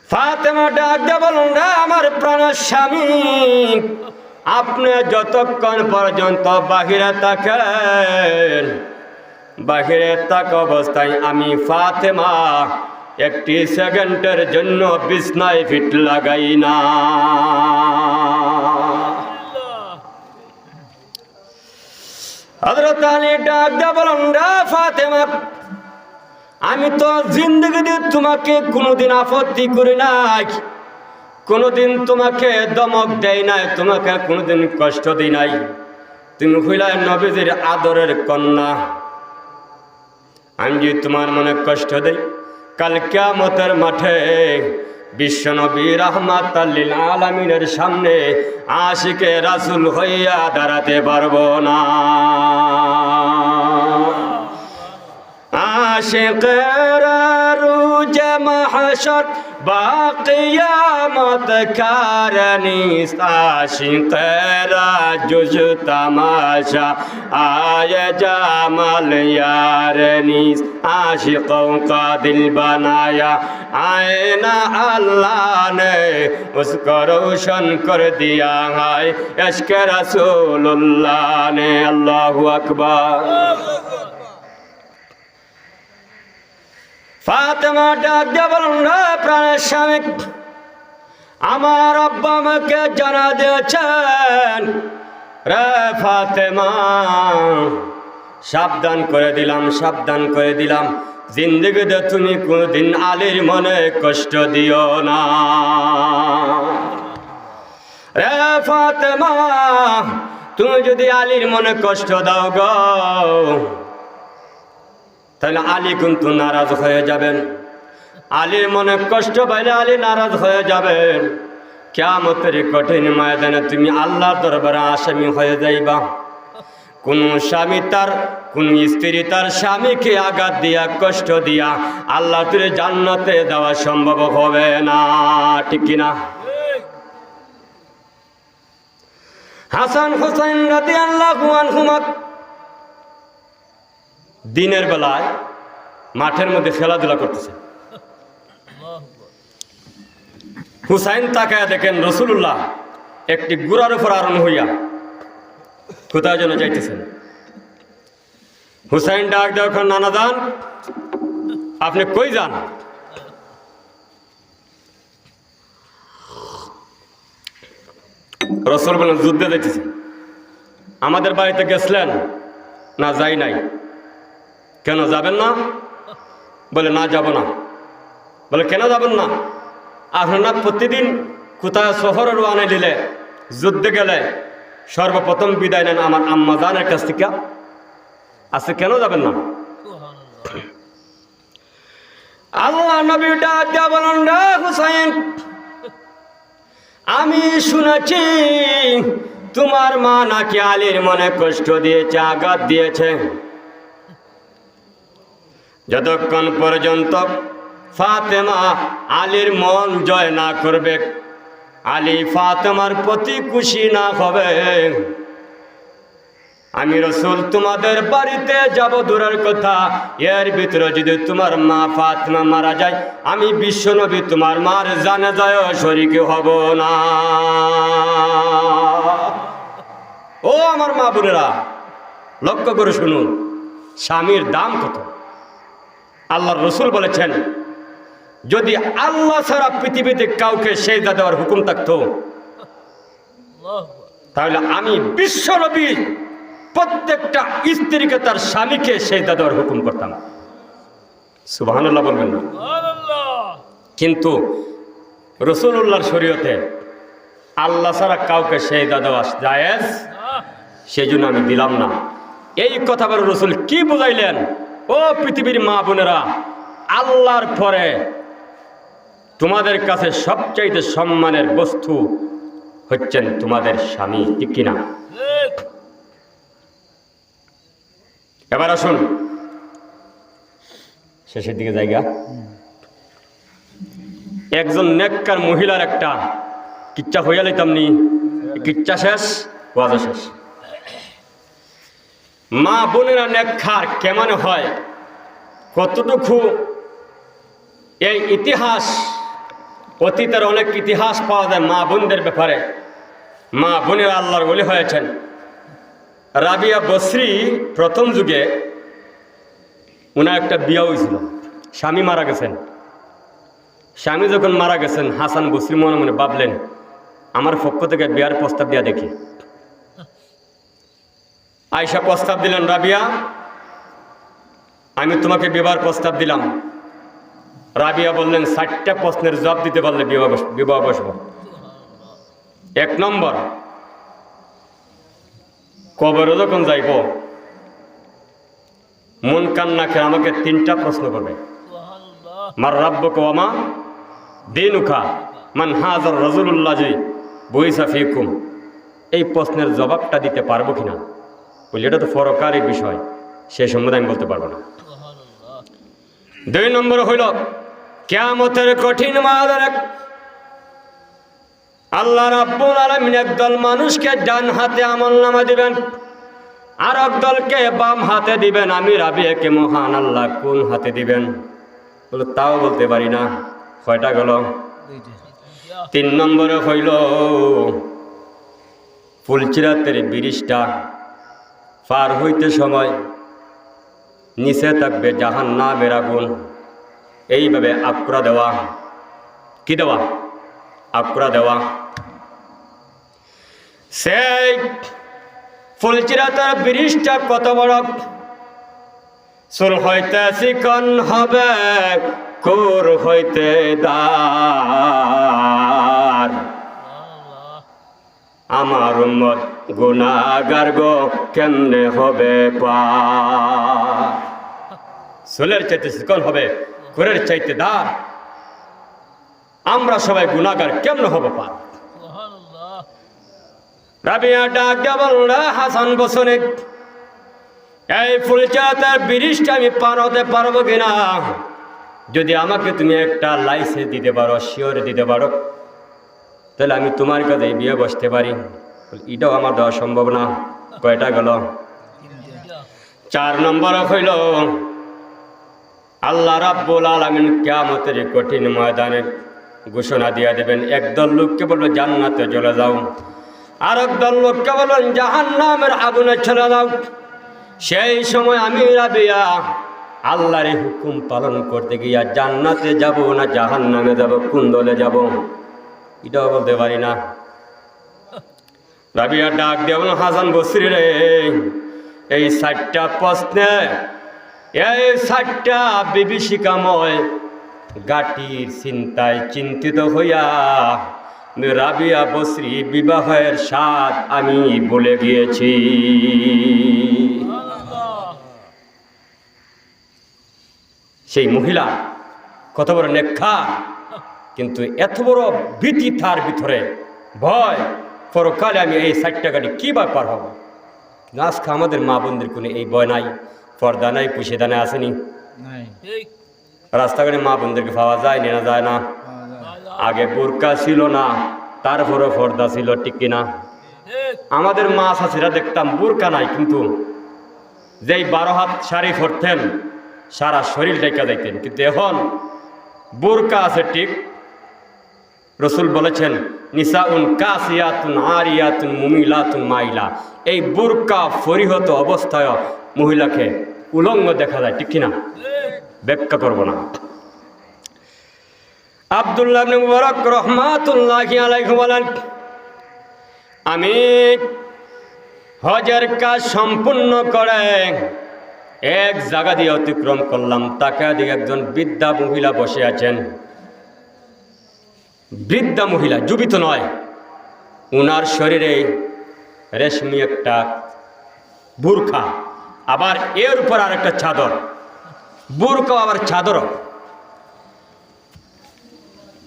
ফাতেমা ডাক দিয়ে বলুন, রে আমার প্রাণের স্বামী, আপনি যতক্ষণ পর্যন্ত বাহিরে থাকেন, বাহিরে থাকা অবস্থায় আমি ফাতেমা একটি সেকেন্ডের জন্য বিছনায় ফিট লাগাই না। হযরত আলী ডাক দিয়ে বলুন, রে ফাতেমা, আমি তো জিন্দগিতে তোমাকে কোনোদিন আপত্তি করি নাই, কোনোদিন তোমাকে দমক দেই নাই, তোমাকে কোনোদিন কষ্ট দিই নাই। তুমি হইলা নবীজির আদরের কন্যা, আমি যদি তোমার মনে কষ্ট দেই, কাল কিয়ামতের মাঠে বিশ্বনবী রাহমাতাল লিল আলামিনের সামনে আশিকে রাসূল হইয়া দাঁড়াতে পারবো না। আশিকের রুজে মাহশর बाक़ियामत कारनीस आशिक़ेरा जुज तमाशा आए जामल यारनीस आशिक़ों का दिल बनाया आईना अल्लाह ने उसको रोशन कर दिया है इश्क़ रसूलुल्लाह ने। अल्लाहु अकबर। फातिमा डाक দিয়ে বললেন, রে প্রাণের স্বামী, আমার আব্বা আমাকে জানা দিয়েছেন, রে ফাতেমা সাবধান করে দিলাম, সাবধান করে দিলাম, জিন্দেগিতে তুমি কোনদিন আলীর মনে কষ্ট দিও না। রে ফাতেমা, তুমি যদি আলীর মনে কষ্ট দাও গো, তাহলে আলী কিন্তু নারাজ হয়ে যাবেন। আলীর মনে কষ্ট পাইলে আলী নারাজ হয়ে যাবেন। কিয়ামতের কঠিন ময়দানে তুমি আল্লাহর দরবারে আসামি হয়ে যাইবা। কোন স্বামী তার, কোন স্ত্রী তার স্বামীকে আঘাত দিয়া কষ্ট দিয়া আল্লাহ তুলে জান্নাতে দেওয়া সম্ভব হবে না, ঠিক কিনা? হাসান হুসাইন রাদিয়াল্লাহু আনহুমা দিনের বেলায় মাঠের মধ্যে খেলাধুলা করতেছে। হুসাইন তাকায় দেখেন রাসূলুল্লাহ একটি ঘোড়ার উপর আরোহণ হইয়া কোথায় যেন যাইতেছেন। হুসাইন ডাক দেওয়া, নানা যান, আপনি কই যান? রাসূল বলেন, যুদ্ধে যাইতেছি। আমাদের বাড়িতে গেছিলেন? না, যাই নাই। কেন যাবেন না? বলে, না যাব না। বলে, কেন যাবেন না? আপনারা প্রতিদিন কোথায় শহরে রওনা দিলে, যুদ্ধে গেলে সর্বপ্রথম বিদায় নেন আমার আম্মা জানের কাছ থেকে, আজকে কেন যাবেন না? আল্লাহ নবী ডাক দিয়া বলেন, রে হুসাইন, আমি শুনেছি তোমার মা নাকি আলীর মনে কষ্ট দিয়েছে, আঘাত দিয়েছে। যতক্ষণ পর্যন্ত ফাতেমা আলীর মন জয় না করবে, আলী ফাতেমার প্রতি খুশি না হবে, আমি রাসূল তোমাদের বাড়িতে যাব দূরের কথা, এর ভিতরে যদি তোমার মা ফাতেমা মারা যায়, আমি বিশ্বনবী তোমার মার জানাজায় শরীক হব না। ও আমার মা বোনেরা, লক্ষ্য করে শুনুন, স্বামীর দাম কত। আল্লাহর রাসূল বলেছেন, যদি আল্লাহ ছাড়া পৃথিবীতে কাউকে সেজদা দেওয়ার হুকুম থাকতো, তাহলে আমি বিশ্বনবী প্রত্যেকটা স্ত্রীকে তার স্বামীকে সেজদা দেওয়ার হুকুম করতাম। সুবহানাল্লাহ বলবেন না? কিন্তু রাসূলুল্লাহর শরীয়তে আল্লাহ ছাড়া কাউকে সেজদা দেওয়া জায়েজ, সেই জন্য আমি দিলাম না। এই কথা বলে রাসূল কি বুঝাইলেন? ও পৃথিবীর মা বোনেরা, আল্লাহর পরে তোমাদের কাছে সবচাইতে সম্মানের বস্তু হচ্ছেন তোমাদের স্বামী, ঠিক কিনা? এবার আসুন শেষের দিকে জায়গা। একজন নেককার মহিলার একটা কিচ্ছা হইয়া লইতাম নি, কিচ্ছা শেষ, ওয়াজ শেষ। মা বোনেরা নেককার কেমন হয়, কতটুকু এই ইতিহাস, অতীতের অনেক ইতিহাস পাওয়া যায় মা বোনদের ব্যাপারে। মা বোনেরা আল্লাহর ওলি হয়েছেন। রাবিয়া বসরি প্রথম যুগে ওনার একটা বিয়ে হয়েছিল, স্বামী মারা গেছেন। স্বামী যখন মারা গেছেন, হাসান বসরি মনে মনে ভাবলেন, আমার পক্ষ থেকে বিয়ার প্রস্তাব দিয়া দেখি। আয়েশা প্রস্তাব দিলেন, রাবিয়া, আমি তোমাকে বিবাহের প্রস্তাব দিলাম। রাবিয়া বললেন, 60টা প্রশ্নের জবাব দিতে পারলে বিবাহ বসব। 1 নম্বর, কবরে যখন যাইব, মন কান্নাকে আমাকে 3টা প্রশ্ন করবে। মার রাব্বুকা ওয়া মা দীনুকা মান হাযার রাজুলুল্লাযী বুইসা ফীকুম। এই প্রশ্নের জবাবটা দিতে পারবো কিনা? বলি, এটা তো পরকালের বিষয়, সে সম্বন্ধে আমি বলতে পারবো না। 2 নম্বর হইল, কিয়ামতের কঠিন ময়দানে আল্লাহ রাব্বুল আলামিন একদল মানুষকে ডান হাতে আমলনামা দিবেন, আর একদলকে বাম হাতে দিবেন। আমি রাবিয়াকে মহান আল্লাহ কোন হাতে দিবেন? বলে তাও বলতে পারি না। কয়টা গেল? 3 নম্বরে হইল ফুলচিরাতের ব্রিজটা পার হইতে সময় নিচে থাকবে জাহান্নামের আগুন। এইভাবে আকরা দেওয়া, কি দেওয়া? আকরা দেওয়া। সেই ফুলচিরাতের ব্রিজটা কত বড়? চুল হইতে চিকন হবে, কোর হইতে দার। আমার উম্মত গুনাহগার গো কেমনে হবে পার? চুলের চাইতে চিকন হবে, কোরের চাইতে দার। আমরা সবাই গুনাহগার কেমনে হবে পার? রাবিয়া ডাক দিয়া বলল, হাসান বসনে এই ফুলচিরাতের ব্রিজটা আমি পার হতে পারবো কিনা? যদি আমাকে তুমি একটা লাইসেন্স দিতে পারো, শিওর দিতে পারো, তাহলে আমি তোমার কাছে বিয়ে বসতে পারি। এটাও আমার দেওয়া সম্ভব না। কয়টা গেল? 4 নম্বর হইল আল্লাহ রাব্বুল আলামিন কিয়ামতের কঠিন ময়দানে ঘোষণা দিয়ে দেবেন। একদল লোককে বলবে জান্নাতে চলে যাও, আর একদল লোককে বলবেন জাহান্নামের আগুনে চলে যাও। সেই সময় আমি রাবিয়া আল্লাহর হুকুম পালন করতে গিয়া জান্নাতে যাব না জাহান্নামে যাব, কোন দলে যাব এটাও বলতে পারি না। রাবিয়া ডাক দিয়ে বলল, হাসান বসরি রে, এই 7টা প্রশ্নে, এই 7টা বিভীষিকাময় গাটির চিন্তায় চিন্তিত হইয়া রাবিয়া বসরি বিবাহের স্বাদ আমি বলে গিয়েছি। সেই মহিলা কত বড় নেককার, কিন্তু এত বড় ভীতি তার ভিতরে, ভয় পরকালে আমি এই 7টা গাড়ি কী ব্যাপার হব। আজকে আমাদের মা বোনদের কোনো এই ভয় নাই, পর্দা নাই, পুষে দানে আসেনি। রাস্তাঘাটে মা বোনদেরকে পাওয়া যায় না, যায় না। আগে বোরকা ছিল না, তারপরে পর্দা ছিল, ঠিক কিনা? আমাদের মা শাশুড়িরা দেখতাম বোরকা নাই, কিন্তু যেই 12 হাত শাড়ি পরতেন সারা শরীর ঢেকে যাইতেন। কিন্তু এখন বোরকা আছে ঠিক, রসুল বলেছেন নিসাউন কাসিয়াতুন আরিয়াতুন মুমিলাতুন মাইলা। এই বোরকা পরিহত অবস্থায় মহিলাকে উলঙ্গ দেখা যায়, ঠিক কিনা? ব্যাখ্যা করব না। আব্দুল্লাহ ইবনে মুবারক রাহমাতুল্লাহি আলাইহি বলেন, আমি হজের কাজ সম্পূর্ণ করে এক জায়গা দিয়ে অতিক্রম করলাম, তাকে দিকে একজন বৃদ্ধা মহিলা বসে আছেন। বৃদ্ধা মহিলা, জীবিত নয়, উনার শরীরে রেশমি একটা বুরখা, আবার এর উপর আর একটা চাদর, বুরখা আবার চাদর।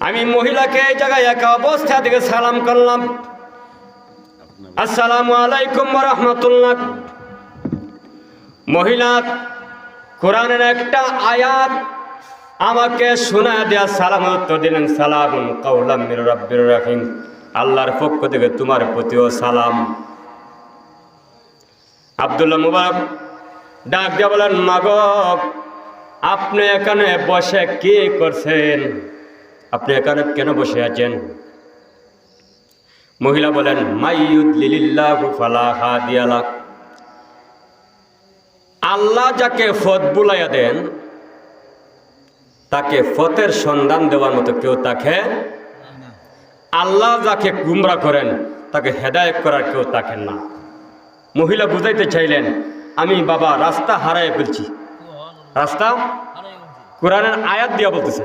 আমি মহিলাকে এই জায়গায় একা অবস্থা থেকে সালাম করলাম, আসসালামু আলাইকুম ওয়া রাহমাতুল্লাহ। মহিলা কোরআনের একটা আয়াত আমাকে শোনা দেয়া সালাম উত্তর দিলেন, সালামুন কাওলাম মির রাব্বির রহিম। আল্লাহর পক্ষ থেকে তোমার প্রতিও সালাম। আব্দুল্লাহ মুবারক ডাক দিয়ে বলেন, মাগো আপনি এখানে বসে কি করছেন? আপনি এখানে কেন বসে আছেন? মহিলা বলেন, মাইয়ুদলিলিল্লাহু ফালা হাদিয়া লাহ। আল্লাহ যাকে পথ বুলাইয়া দেন তাকে পথের সন্ধান দেওয়ার মতো কেউ তাকে, আল্লাহ যাকে গুমরা করেন তাকে হেদায়েত করার কেউ থাকেন না। মহিলা বুঝাইতে চাইলেন, আমি বাবা রাস্তা হারাই ফেলছি। রাস্তা কোরআনের আয়াত দিয়া বলতেছে,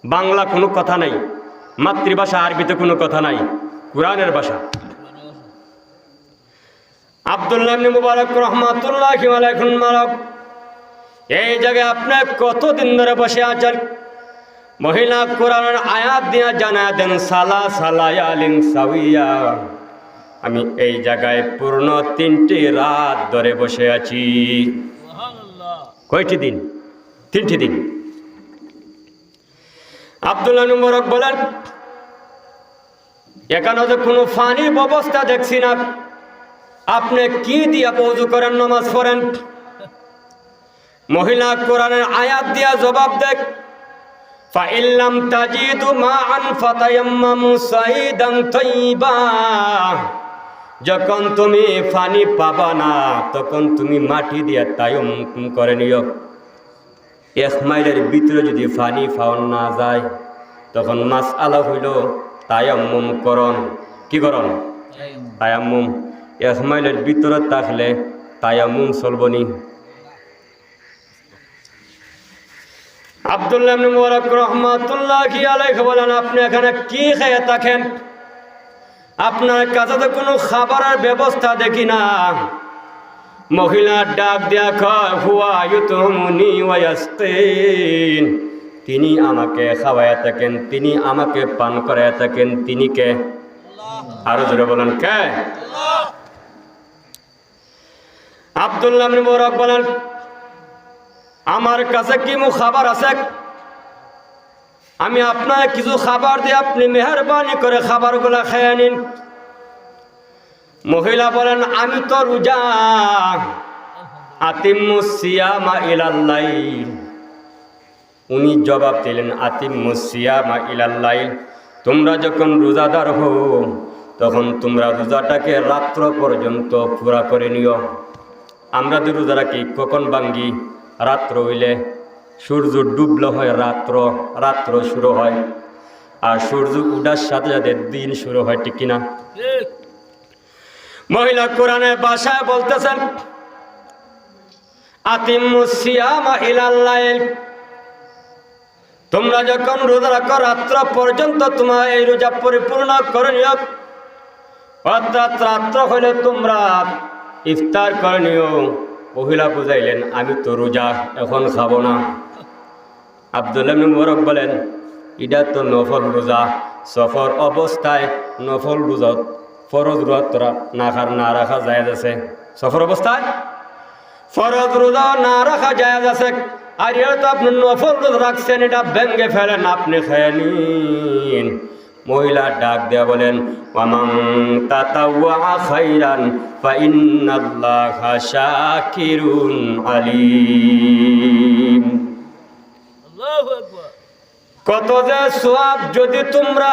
বাংলা কোনো কথা নাই, মাতৃভাষা আরবিতে কোনো কথা নাই, কোরআনের ভাষা। আব্দুল্লাহ ইবনে মুবারক রাহমাতুল্লাহি আলাইহি মারক, এই জায়গায় আপনি কতদিন ধরে বসে আছেন? মহিলা কোরআনের আয়াত দিয়া জানায় দেন, সালা সালায়ালিন সাউইয়া, আমি এই জায়গায় পূর্ণ 3টি রাত ধরে বসে আছি। কয়টি দিন? 3টি দিন। আব্দুল্লাহ ইবনে মুবারক বলেন, এখানে তো কোনো পানির ব্যবস্থা দেখছি না, আপনি কি দিয়া ওযু করেন, নামাজ পড়েন? মহিলা কোরআনের আয়াত দিয়া জবাব দেয়, ফাইল্লাম তাজিদু মাআন ফাতায়াম্মামু সাইদান তাইয়্যিবা। যখন তুমি পানি পাবা না, তখন তুমি মাটি দিয়া তায়াম্মুম করে নিও। 1 মাইলের ভিতরে যদি পানি পাওয়া না যায়, তখন মাসআলা হইল তায়াম্মুম করণ। কি করণ? তায়াম্মুম। 1 মাইলের ভিতরে থাকলে তায়াম্মুম চলবনি। আব্দুল্লাহ ইবনে মুবারক রাহমাতুল্লাহি আলাইহি বলেন, আপনি এখানে কি খেয়ে থাকেন? আপনার কাছে তো কোনো খাবারের ব্যবস্থা দেখি না। মহিলা ডাক দেয়া কয়, হুয়া ইউতুমুনি ওয়া ইয়াসকিন। তিনি আমাকে খাওয়ায়া থাকেন, তিনি আমাকে পান করায়া থাকেন। তিনি কে? আরো জোরে বলেন, কে? আব্দুল্লাহ ইবনে মুবারক বলেন, আমার কাছে কি খাবার আছে? আমি আপনার কিছু খাবার দিয়ে আপনি মেহরবানি করে খাবারগুলা খেয়ে নিন। মহিলা বলেন, আমি তো রোজা। আতিম্মুস সিয়ামা ইলাল লাইল। উনি জবাব দিলেন, আতিম্মুস সিয়ামা ইলাল লাইল। তোমরা যখন রোজাদার হও, তখন তোমরা রোজাটাকে রাত্র পর্যন্ত পুরা করে নিও। আমরা তো রোজা রাখি কখন ভাঙ্গি? রাত্র হইলে। সূর্য ডুবলে হয় রাত্র, রাত্র শুরু হয়। আর সূর্য উঠার সাথে সাথে দিন শুরু হয়, ঠিক কিনা? মহিলা কোরআনের ভাষায় বলতেছেন, আতিম্মুস সিয়ামা ইলাল লাইল। তোমরা যখন রোজা রাখো রাত্র পর্যন্ত তোমার এই রোজা পরিপূর্ণ করে নিও। অর্থাৎ রাত্র হইলে তোমরা ইফতার করে নিও। মহিলা বুঝাইলেন, আমি তো রোজা, এখন খাবো না। আব্দুল্লাহ ইবনে মুবারক বলেন, এটা তো নফল রোজা। সফর অবস্থায় নফল রোজা, ফরজ রোজা না রাখা জায়েজ আছে। সফর অবস্থায় ফরজ রোজা না রাখা জায়েজ আছে। আর এটা তো আপনি নফল রোজা রাখছেন, এটা ভেঙ্গে ফেলেন, আপনি খেয়ে নিন। মহিলা ডাক দেয়া বলেন, ওয়ামান তাতাওয়া খাইরান ফাইন্নাল্লাহা শাকিরুন আলিম। আল্লাহু আকবার। কত যে সওয়াব যদি তোমরা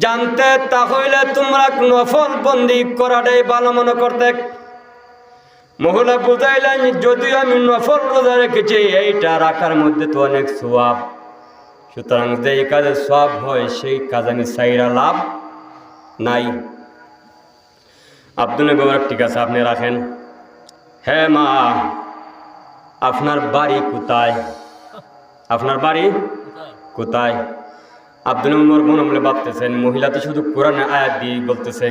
জানতে, তাহলে তোমরা নফল বন্দি করাটাই ভালো মনে করতে। মহিলা বুঝাইলেন, যদিও আমি নফল রোজা রেখেছি, এইটা রাখার মধ্যে তো অনেক সওয়াব। সুতরাং যে কাজে সওয়াব হয়, সেই কাজ আমি চাইরা লাভ নাই। আব্দুল্লাহ ইবনে মুবারক, ঠিক আছে, আপনি রাখেন। হ্যাঁ মা, আপনার বাড়ি কোথায়? আপনার বাড়ি কোথায়? আব্দুল্লাহ ইবনে মুবারক মনে মনে ভাবতেছেন, মহিলা তো শুধু কোরআনের আয়াত দিয়ে বলতেছে।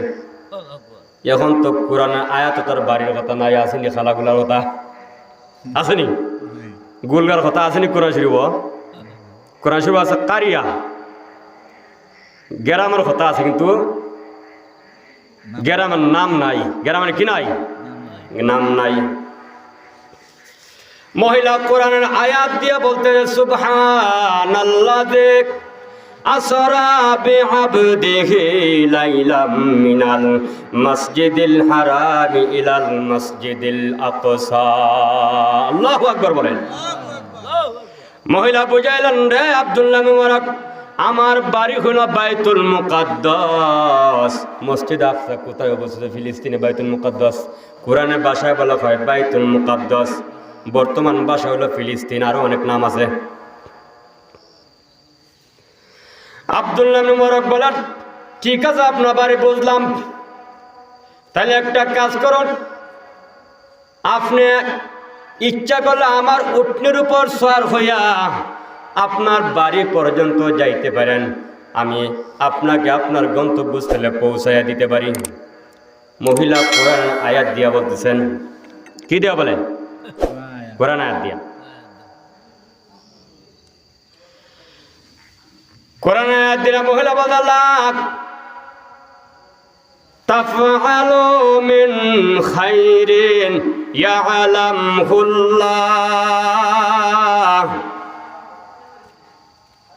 এখন তো কোরআনের আয়াত, তার বাড়ির কথা নাই। আসেনি খালাগুলার কথা? আসেনি? গুলগার কথা আসেনি? কোরআন শরীফ, কোরআন শরীফ আছে কারিয়া, গ্রামের কথা আছে, কিন্তু গ্রামের নাম নাই। গ্রামের কি নাই? নাম নাই। মহিলা কোরআনের আয়াত দিয়ে বলতে, সুবহানাল্লাযী আসরা বিআবদিহি লাইলাম মিনাল মসজিদিল হারামি ইলাল মসজিদিল আকসা। আল্লাহু আকবার বলেন। মহিলা বুঝাইলেন, রে আব্দুল্লাহ ইবনে মুবারক, আমার বাড়ি হলো বাইতুল মুকাদ্দাস। মসজিদ আকসা কোথায় অবস্থিত? ফিলিস্তিনে বাইতুল মুকাদ্দাস। কোরআনের ভাষায় বলা হয় বাইতুল মুকাদ্দাস। বর্তমান ভাষা হলো ফিলিস্তিন, আরো অনেক নাম আছে। আব্দুল্লাহ ইবনে মুবারক বলেন, ঠিক আছে, আপনার বাড়ি বুঝলাম। তাহলে একটা কাজ করুন, আপনি ইচ্ছা করলে আমার উটনির উপর সওয়ার হইয়া আপনার বাড়ি পর্যন্ত যাইতে পারেন। আমি আপনাকে আপনার গন্তব্যস্থলে পৌঁছাইয়া দিতে পারি। মহিলা কোরআন আয়াত দিয়া বলতেছেন। কি দিয়া বলেন? কোরআন আয়াত দিয়া। কোরআন আয়াত দিলা মহিলা বললাম, তাফআলু মিন খাইরিন ইয়ালামহুল্লাহ।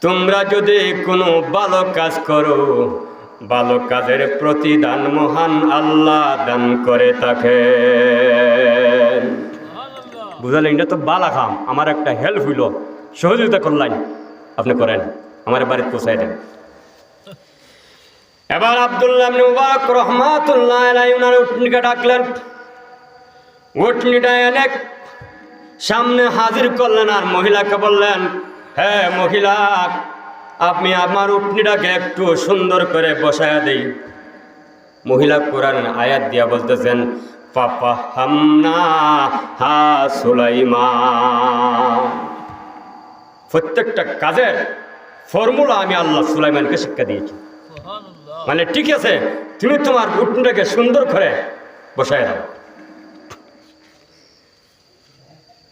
তোমরা যদি কোনো ভালো কাজ করো, ভালো কাজের প্রতিদান মহান আল্লাহ দান করে থাকেন। বুঝলেন? এটা তো বালা খাম, আমার একটা হেল্প হইল, সহযোগিতা করলেন, আপনি করেন, আমার বাড়িতে পৌঁছাই দেন। এবার আব্দুল্লাহ ইবনে মুবারক রাহমাতুল্লাহ আলাইহি ওনার উটনিকে ডাকলেন। উটনিটা এনে সামনে হাজির করলেন আর মহিলাকে বললেন, হ্যাঁ মহিলা, আপনি আমার উটনিটাকে একটু সুন্দর করে বসায়া দেই। মহিলা কোরআন আয়াত দিয়া বলতেছেন, পাপা হামনা হা সুলাইমান। প্রত্যেকটা কাজের ফর্মুলা আমি আল্লাহ সুলাইমানকে শিক্ষা দিয়েছি। মানে ঠিক আছে, তুমি তোমার উটনিটাকে সুন্দর করে বসায় দাও।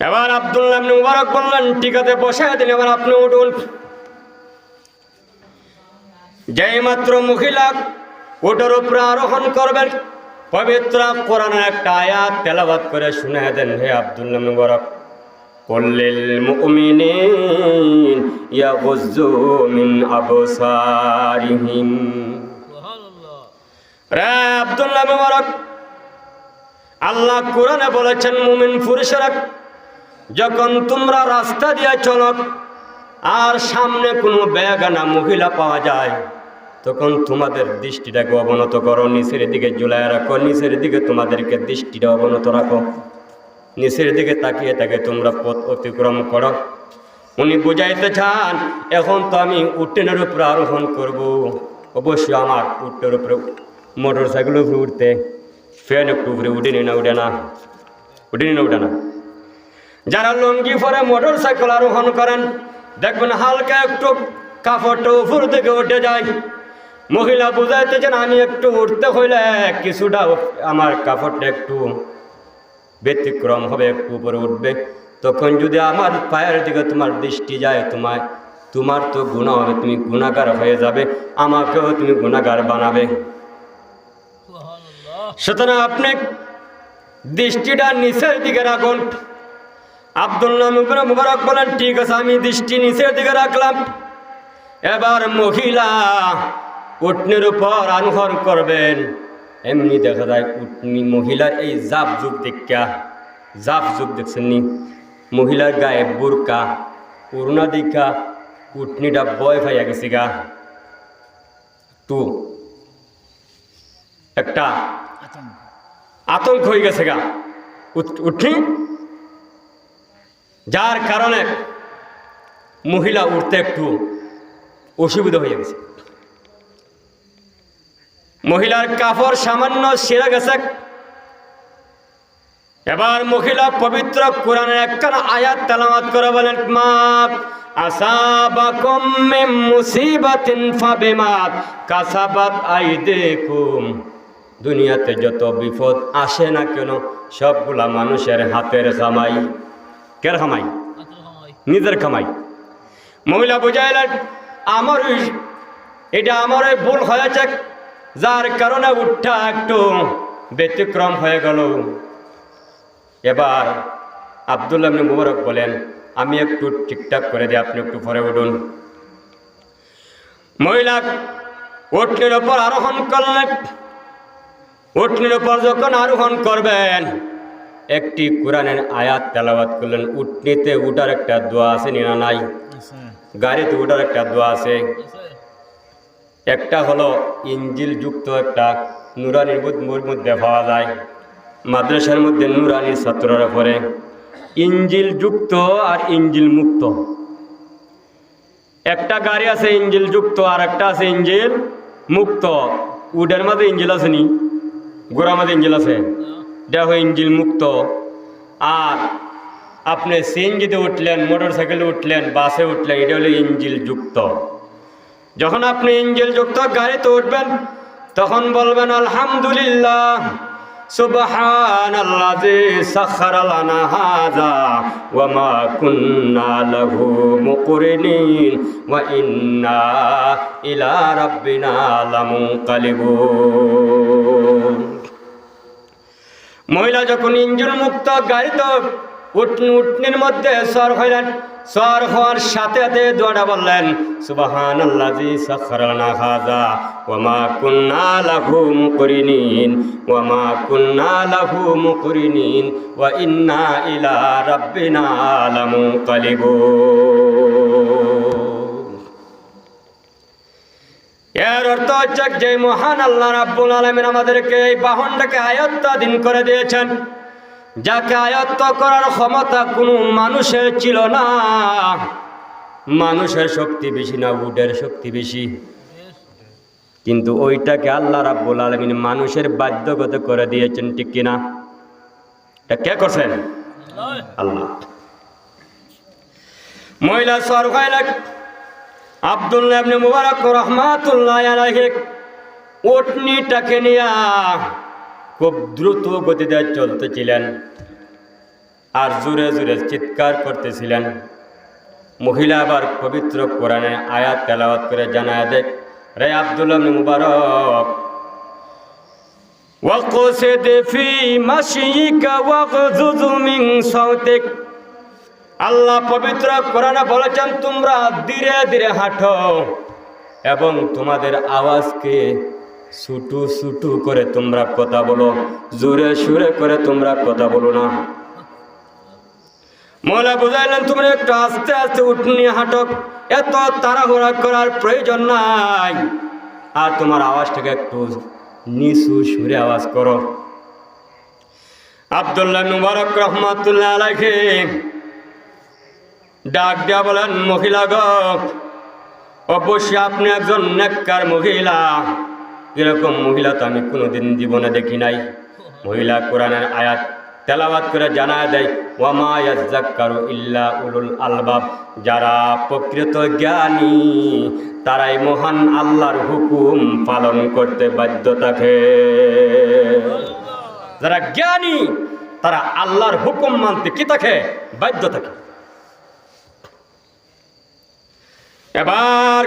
এবার আব্দুল্লাহ ইবনে মুবারক বললেন, ঠিক আছে বসায় দিন, এবার আপনি উঠুন। যেই মাত্র মহিলা ওটার উপরে আরোহণ করবেন, পবিত্র কোরআনের একটা আয়াত তেলাওয়াত করে শুনিয়ে দেন, হে আব্দুল্লাহ ইবনে মুবারক, কুল্লিল মুমিনিন ইয়াগুয্যু মিন আবসারিহিম। রে আব্দুল্লাহ ইবনে মুবারক, আল্লাহ কোরআনে বলেছেন, মুমিন পুরুষেরা যখন তোমরা রাস্তা দিয়ে চলো আর সামনে কোনো বেগানা মহিলা পাওয়া যায়, তখন তোমাদের দৃষ্টিটাকে অবনত করো, নিচের দিকে ঝুলায় রাখো, নিচের দিকে তোমাদেরকে দৃষ্টিটা অবনত রাখো, নিচের দিকে তাকিয়ে তাকে তোমরা পথ অতিক্রম করো। উনি বুঝাইতে চান, এখন তো আমি উটনের উপরে আরোহণ করব, অবশ্যই আমার উটের উপরে, মোটর সাইকেলের উপরে উঠতে ফ্যান একটু উপরে উঠে না, উঠে না, উঠে না। যারা লুঙ্গি পরে মোটর সাইকেল আরোহণ করেন, দেখবেন হালকা একটু কাপড়টা উপর থেকে উঠে যায়। মহিলা বুঝাইতেছেন, আমি একটু উঠতে হইলে কিছুটা আমার কাপড়টা একটু ব্যতিক্রম হবে, একটু উপরে উঠবে। তখন যদি আমার পায়ের দিকে তোমার দৃষ্টি যায়, তোমার তো গুনাহ হবে, তুমি গুনাহগার হয়ে যাবে, আমাকেও তুমি গুনাহগার বানাবে। সুতরাং আপনি দৃষ্টিটা নিচের দিকে রাখুন। আব্দুল্লাহ ইবনে মুবারক বলেন, ঠিক আছে আমি দৃষ্টি নিচের দিকে রাখলাম। এবার মহিলা উটনির উপর আরোহণ করবেন। এমনি দেখা যায় উটনি মহিলার এই জাপ যুগ দেখছেন নি, মহিলার গায়ে বুরকা পুরোনা দিকা উটনিটা বয় ভাইয়া গেছে গা, তো একটা আতঙ্ক হয়ে গেছে গা উটনি, যার কারণে মহিলা উঠতে একটু অসুবিধা হয়ে গেছে। মহিলার কাপড় সামান্য ছিঁড়ে গেছে। এবার মহিলা পবিত্র কোরআনের একখানা আয়াত তেলাওয়াত করে বলেন, মা আসাবাকুম মিন মুসিবাতিন ফাবিমা কাসাবাত আইদিকুম। দুনিয়াতে যত বিপদ আসে না কেন, সবগুলা মানুষের হাতের কামাই। কের কামাই? নিজের কামাই। মহিলা বুঝাইলেন, এটা আমার ভুল হয়েছে, যার কারণে উঠটা একটু ব্যতিক্রম হয়ে গেল। এবার আব্দুল্লাহ ইবনে মুবারক বলেন, আমি একটু ঠিকঠাক করে দিই, আপনি একটু পরে উঠুন। মহিলা উটনির ওপর আরোহণ করলেন। উটনির ওপর যখন আরোহণ করবেন, একটি কোরআনের আয়াত তেলাওয়াত করলেন। উটনিতে উঠার একটা দোয়া আছে না নাই? গাড়িতে উঠার একটা দোয়া আছে। একটা হলো ইঞ্জিল যুক্ত একটা নুরানির মধ্যে পাওয়া যায়, মাদ্রাসার মধ্যে নুরানি ছাত্ররা পড়ে। ইঞ্জিল যুক্ত আর ইঞ্জিল মুক্ত। একটা গাড়ি আছে ইঞ্জিল যুক্ত, আর একটা আছে ইঞ্জিল মুক্ত। উডের মাঝে ইঞ্জিল আছে নি, গোড়ার মাঝে ইঞ্জিল আছে, এটা হয় ইঞ্জিল মুক্ত। আর আপনি সিএনজিতে উঠলেন, মোটর সাইকেলে উঠলেন, বাসে উঠলেন, এটা হলো ইঞ্জিল যুক্ত। যখন আপনি ইঞ্জিল যুক্ত গাড়িতে উঠবেন, তখন বলবেন আলহামদুলিল্লাহ সুবহানাল্লাযী সাখারা লানা হাযা ওয়া মা কুন্না লাহু মুকরিনিন ওয়া ইন্না ইলা রাব্বিনা লামুনকালিবুন। মহিলা যখন ইঞ্জিন মুক্ত গাড়িতে উটনির মধ্যে সর হইলেন। সর হওয়ার সাথে সাথে দোয়াটা বললেন, সুবহানাল্লাযী সাখখারা লানা হাযা ওয়া মা কুন্না লাহু মুকরিনিন ওয়া মা কুন্না লাহু মুকরিনিন ওয়া ইন্না ইলা রাব্বিনা লামুনকালিবুন। এর অর্থ হচ্ছে যে মহান আল্লাহ রাব্বুল আলামিন আমাদেরকে এই বাহনটাকে আয়ত্তাধীন করে দিয়েছেন, যাকে আয়ত্ত করার ক্ষমতা কোনো মানুষের ছিল না। মানুষের শক্তি বেশি না উটের শক্তি বেশি, কিন্তু ওইটাকে আল্লাহ রাব্বুল আলামিন মানুষের বাধ্যগত করে দিয়েছেন, ঠিক কিনা? এটা কে করছেন? আল্লাহ। মহিলা সরকার আব্দুল্লাহ ইবনে মুবারক রাহমাতুল্লাহি আলাইহি উটনিটাকে নিয়ে খুব দ্রুত গতিতে চলতেছিলেন আর জোরে জোরে চিৎকার করতেছিলেন। মহিলা আবার পবিত্র কোরআনের আয়াত তেলাওয়াত করে জানায় দেয়, রে আব্দুল্লাহ ইবনে মুবারক, ওয়াকসিদ ফি মাশিকা ওয়াগযুয মিন সাওতিক। আল্লাহ পবিত্র কোরআনে বলেছেন, তোমরা ধীরে ধীরে হাঁটো এবং তোমাদের আওয়াজকে ছুটু ছুটু করে তোমরা কথা বলো, জোরে সুরে করে তোমরা কথা বলো না। মৌলা বুঝাইলেন, তোমরা একটু আস্তে আস্তে উঠনি হাঁটো, এত তাড়াহুড়া করার প্রয়োজন নাই, আর তোমার আওয়াজটাকে একটু নিচু সুরে আওয়াজ করো। আব্দুল্লাহ ইবনে মুবারক রাহমাতুল্লাহি আলাইহি ডাক দিয়া বলেন, মহিলা গো, অবশ্যই আপনি একজন নেককার মহিলা, এরকম মহিলা তো আমি কোনোদিন জীবনে দেখি নাই। মহিলা কোরআনের আয়াত তেলাওয়াত করে জানায় দেয়, ওয়া মা ইয়াযাক্কারু ইল্লা উলুল আলবাব। যারা প্রকৃত জ্ঞানী তারাই মহান আল্লাহর হুকুম পালন করতে বাধ্য থাকে। যারা জ্ঞানী তারা আল্লাহর হুকুম মানতে কি থাকে? বাধ্য থাকে। এবার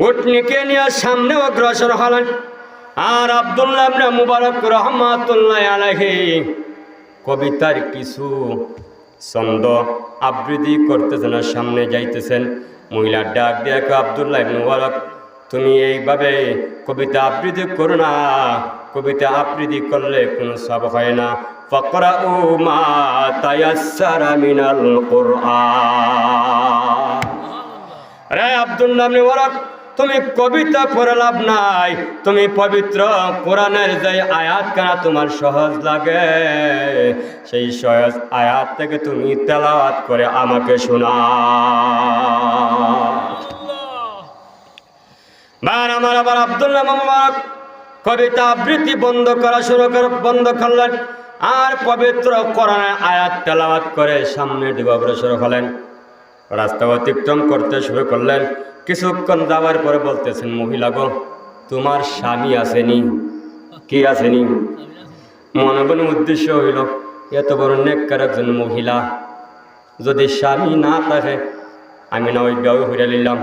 উটনিকে নিয়ে সামনে অগ্রসর হলেন, আর আব্দুল্লাহ ইবনে মুবারক রাহমাতুল্লাহি আলাইহি কবিতার কিছু ছন্দ আবৃত্তি করতেছেন, সামনে যাইতেছেন। মহিলা ডাক দিয়ে, আব্দুল্লাহ ইবনে মুবারক, তুমি এইভাবে কবিতা আবৃত্তি করো না, কবিতা আবৃত্তি করলে কোনো সব হয় না। ফাকরাউ মা তায়াসসারা মিনাল কুরআন। রে আব্দুল্লাহ ইবনে মুবারক, তুমি কবিতা পড়ে লাভ নাই, তুমি পবিত্র কোরআনের যে আয়াত কানা তোমার সহজ লাগে, সেই সহজ আয়াত থেকে তুমি তেলাওয়াত করে আমাকে শোনাও। আমার আবার আব্দুল্লাহ ইবনে মুবারক কবিতা আবৃত্তি বন্ধ করলেন, আর পবিত্র কোরআনের আয়াত তেলাওয়াত করে সামনের দিকে অগ্রসর হলেন। রাস্তা অতিক্রম করতে শুরু করলেন। কিছুক্ষণ যাওয়ার পরে বলতেছেন, মহিলা গো, তোমার স্বামী আসেনি? কি আসেনি? মনে মনে উদ্দেশ্য হইল, এত বড় নেককার একজন মহিলা, যদি স্বামী না থাকে আমি না ওই বিয়ে হইয়া নিলাম।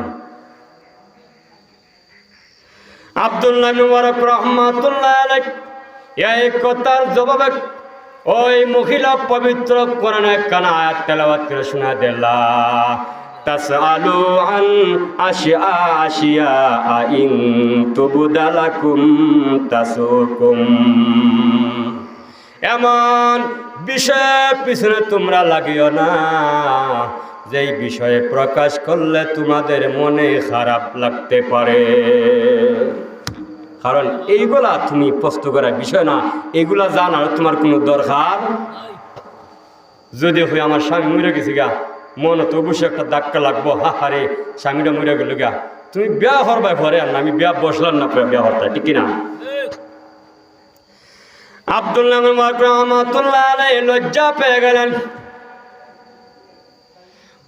আব্দুল্লাহ ইবনে মুবারক রাহমাতুল্লাহি আলাইহি এই কথার জবাবে ওই মহিলা পবিত্র কোরআনের কানা আয়াত তেলাওয়াত করে শোনা দিলা, তাসআলু আন আশিয়া ইন তুবদালাকুম তাসুকুম। এমন বিষয়ের পিছনে তোমরা লাগিও না যেই বিষয়ে প্রকাশ করলে তোমাদের মনে খারাপ লাগতে পারে, কারণ এইগুলা তুমি প্রশ্ন করার বিষয় না, এগুলা জানার তোমার কোনো দরকার। যদি হই আমার স্বামী মরে গেছি গা, মনে তো অবশ্যই একটা ধাক্কা লাগবো, হাহারে স্বামীটা মরে গেল গা, তুমি বিয়া হরবাই পরে, আর আমি বিয়া বসলাম না বিয়া হরতা, ঠিক কিনা? আব্দুল্লাহ ইবনে মুবারক রাহমাতুল্লাহি আলাইহি লজ্জা পেয়ে গেলেন।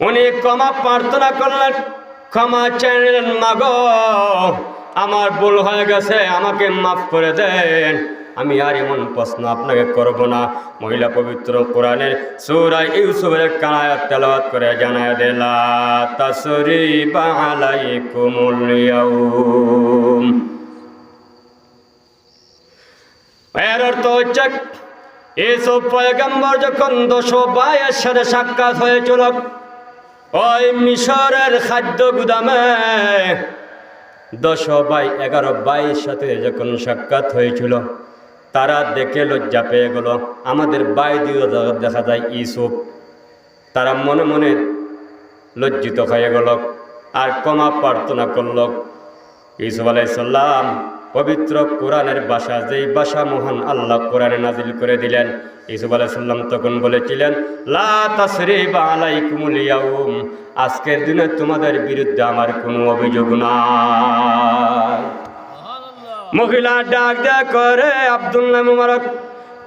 উনি ক্ষমা প্রার্থনা করলেন, ক্ষমা চাইলেন, মাগো আমার ভুল হয়ে গেছে, আমাকে মাফ করে দেন, আমি আর এমন প্রশ্ন আপনাকে করব না। মহিলা পবিত্র কোরআনের সূরা ইউসুফের আয়াত তেলাওয়াত করে জানায় দিলা, তাসরিবা আলাইকুমুল ইয়াউম। এর অর্থ হচ্ছে ইউসুফ পয়গম্বর যখন 10 ভাইয়ের সাথে সাক্ষাৎ হয়েছিল ওই মিশরের খাদ্য গুদামে, 10 ভাই 11 ভাইয়ের সাথে যখন সাক্ষাৎ হয়েছিল, তারা দেখে লজ্জা পেয়ে গেল। আমাদের ভাই দিয়ে দেখা যায় ইউসুফ, তারা মনে মনে লজ্জিত হয়ে গেল আর ক্ষমা প্রার্থনা করল। ইউসুফ আলাইহিস সালাম পবিত্র কোরআনের ভাষা, যেই ভাষা মহান আল্লাহ কোরআনে নাজিল করে দিলেন, ইউসুফ আলাইহিস সালাম তখন বলেছিলেন, লা তাসরিবা আলাইকুমুল ইয়াউম, আজকের দিনে তোমাদের বিরুদ্ধে আমার কোনো অভিযোগ নাই। মহিলা ডাক দেয়া করে, আব্দুল্লাহ মুবারক,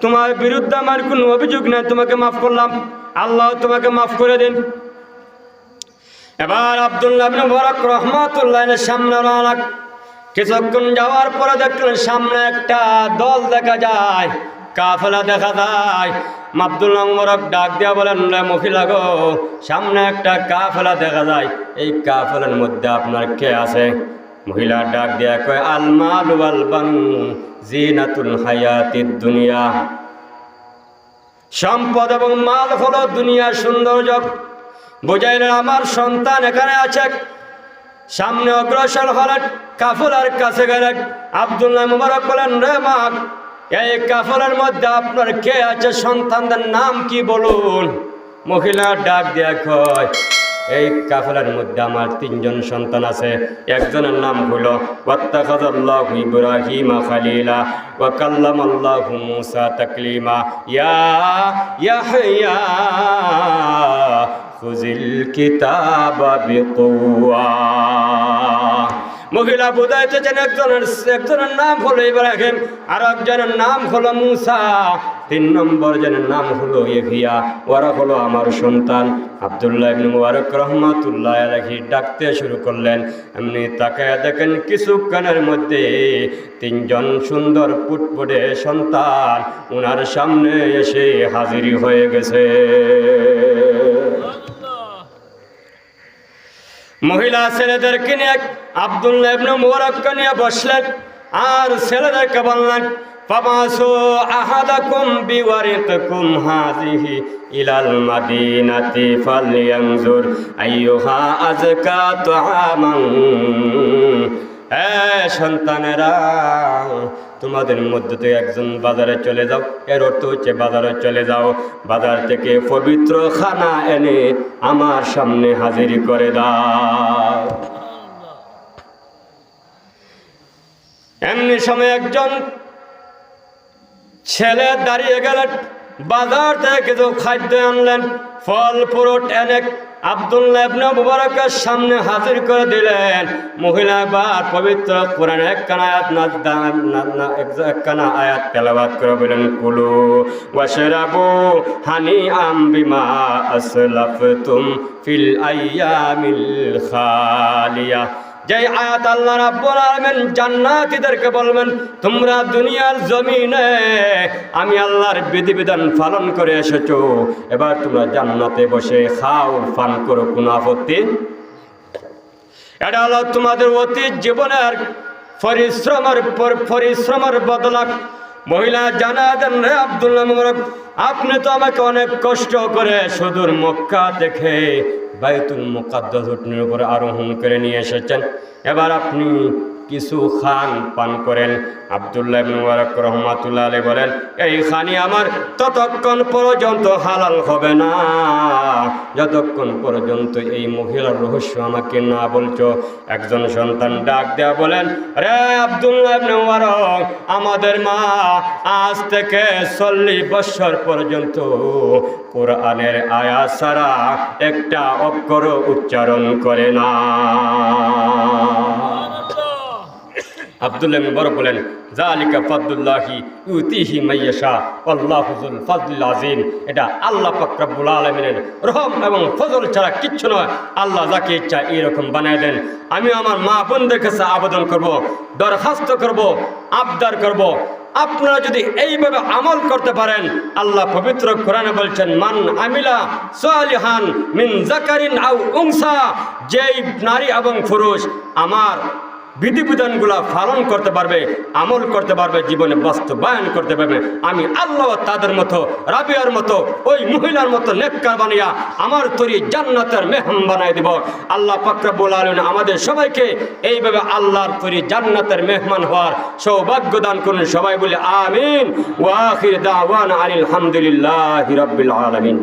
তোমার বিরুদ্ধে আমার কোনো অভিযোগ নাই, তোমাকে মাফ করলাম, আল্লাহ তোমাকে মাফ করে দিন। এবার আব্দুল্লাহ ইবনে মুবারক রাহমাতুল্লাহির সামনে রওনা। কিছুক্ষণ যাওয়ার পরে দেখলেন সামনে একটা দল দেখা যায়, কাফেলা দেখা যায়। আব্দুল্লাহ মুবারক ডাক দিয়া বলেন, মহিলা গো, সামনে একটা কাফেলা দেখা যায়, এই কাফেলার মধ্যে আপনার কে আছে? মহিলা ডাক দিয়া কয়, আল মাল ওয়াল বানুন জিনাতুল হায়াতিদ দুনিয়া, সম্পদ এবং মাল হলো দুনিয়ার সৌন্দর্য। বুঝাইলেন আমার সন্তান এখানে আছে। সামনে অগ্রসর হলেন, কাফেলার কাছে গেলেন। আব্দুল্লাহ মুবারক বলেন, রে মা, এই কাফেলার মধ্যে আপনার কে আছে? সন্তানদের নাম কি বলুন। মহিলা ডাক দিয়া কয়, এই কাফেলার মধ্যে আমার 3 জন সন্তান আছে। একজনের নাম হলো ওয়াত্তাখাযাল্লাহু ইব্রাহিমা খালিলা ওয়া কাল্লামাল্লাহু মূসা তাকলিমা, ইয়া ইয়াহইয়া খুযিল কিতাবা বিকুওয়া। মহিলা বুঝাইতেছেন একজনের নাম হলো ইব্রাহিম, আর একজনের নাম হলো মূসা, 3 নম্বর জনের নাম হলো ইয়াহইয়া। ওরা হলো আমার সন্তান। আব্দুল্লাহ ইবনে মুবারক রাহমাতুল্লাহি আলাইহি ডাকতে শুরু করলেন। এমনি তাকায় দেখেন কিছুক্ষণের মধ্যে 3 জন সুন্দর ফুটফুটে সন্তান ওনার সামনে এসে হাজির হয়ে গেছে। মহিলা ছেলেদেরকে নিয়ে আব্দুল্লাহ ইবনে মুবারককে নিয়ে বসলেন আর ছেলেদেরকে বললেন, ফাবাসু আহাদাকুম বিওয়ারিকুম হাযিহি ইলাল মাদিনাতি ফালয়ানজুর আইয়ুহা আযকা তুআমান। সন্তানেরা, তোমাদের মধ্যে থেকে একজন বাজারে চলে যাও। এর অর্থ হচ্ছে বাজারে চলে যাও, বাজার থেকে পবিত্র খানা এনে আমার সামনে হাজির করে দাও। এমনি সময় একজন ছেলে দাঁড়িয়ে গেলেন, বাজার থেকে কিছু খাদ্য আনলেন, ফল ফ্রুট এনে আব্দুল্লাহ ইবনে মুবারকের সামনে হাজির করে দিলেন। মহিলা বার পবিত্র কোরআন একখানা আয়াত তেলাওয়াত করে বলেন, কুলু ওয়াশরাবু হানিআম বিমা আসলাফতুম ফিল আইয়ামিল খালিয়া। যে আয়াত আল্লাহ রাব্বুল আলামিন জান্নাতীদেরকে বলবেন, তোমরা দুনিয়ার জমিনে আমি আল্লাহর বিধিবিধান পালন করে এসেছো, এবার তোমরা জান্নাতে বসে খাও পান করো, কোনো আপত্তি। এটা হলো তোমাদের অতীত জীবনের পরিশ্রমের বদলা। মহিলা জানা দেন, রে আব্দুল্লাহ মুবারক, আপনি তো আমাকে অনেক কষ্ট করে সুদূর মক্কা দেখে বাইতুল মুকাদ্দাস উটনির উপরে আরোহণ করে নিয়ে এসেছেন, এবার আপনি কিছু খান পান করেন। আব্দুল্লাহ ইবনে মুবারক রাহমাতুল্লাহি আলাইহি বলেন, এই খানি আমার ততক্ষণ পর্যন্ত হালাল হবে না যতক্ষণ পর্যন্ত এই মহিলার রহস্য আমাকে না বলছো। একজন সন্তান ডাক দেয়া বলেন, রে আব্দুল্লাহ ইবনে মুবারক, আমাদের মা আজ থেকে 40 বছর পর্যন্ত কোরআনের আয়াত ছাড়া একটা অক্ষর উচ্চারণ করে না। আব্দুল্লাহ ইবনে মুবারক বলেন, যালিকা ফাদলুল্লাহি ইউতিহি মাইয়াশা আল্লাহু যুল ফাজলিল আযীম। এটা আল্লাহ পাক রব্বুল আলামিনের রহম এবং ফজল ছাড়া কিচ্ছু নয়। আল্লাহ যাকে ইচ্ছা এরকম বানায় দেন। আমি আমার মা বোনদের কাছে আবেদন করব, দরখাস্ত করব, আবদার করব, আপনারা যদি এইভাবে আমল করতে পারেন, আল্লাহ পবিত্র কোরআনে বলছেন, মান আমিলা সালিহান মিন যাকারিন আও উনসা, যেই নারী এবং পুরুষ আমার বিধিবিধানগুলো পালন করতে পারবে, আমল করতে পারবে, জীবনে বাস্তবায়ন করতে পারবে। আমি আল্লাহ তাদের মতো, রাবিয়ার মতো, ওই মহিলার মতো নেককার বানিয়া আমার তৈরি জান্নাতের মেহমান বানাই দেব। আল্লাহ পাক রব্বুল আলামিন আমাদের সবাইকে এইভাবে আল্লাহর তৈরি জান্নাতের মেহমান হওয়ার সৌভাগ্য দান করুন। সবাই বলে আমিন। ওয়া আখির দাওয়ানা আলহামদুলিল্লাহি রাব্বিল আলামিন।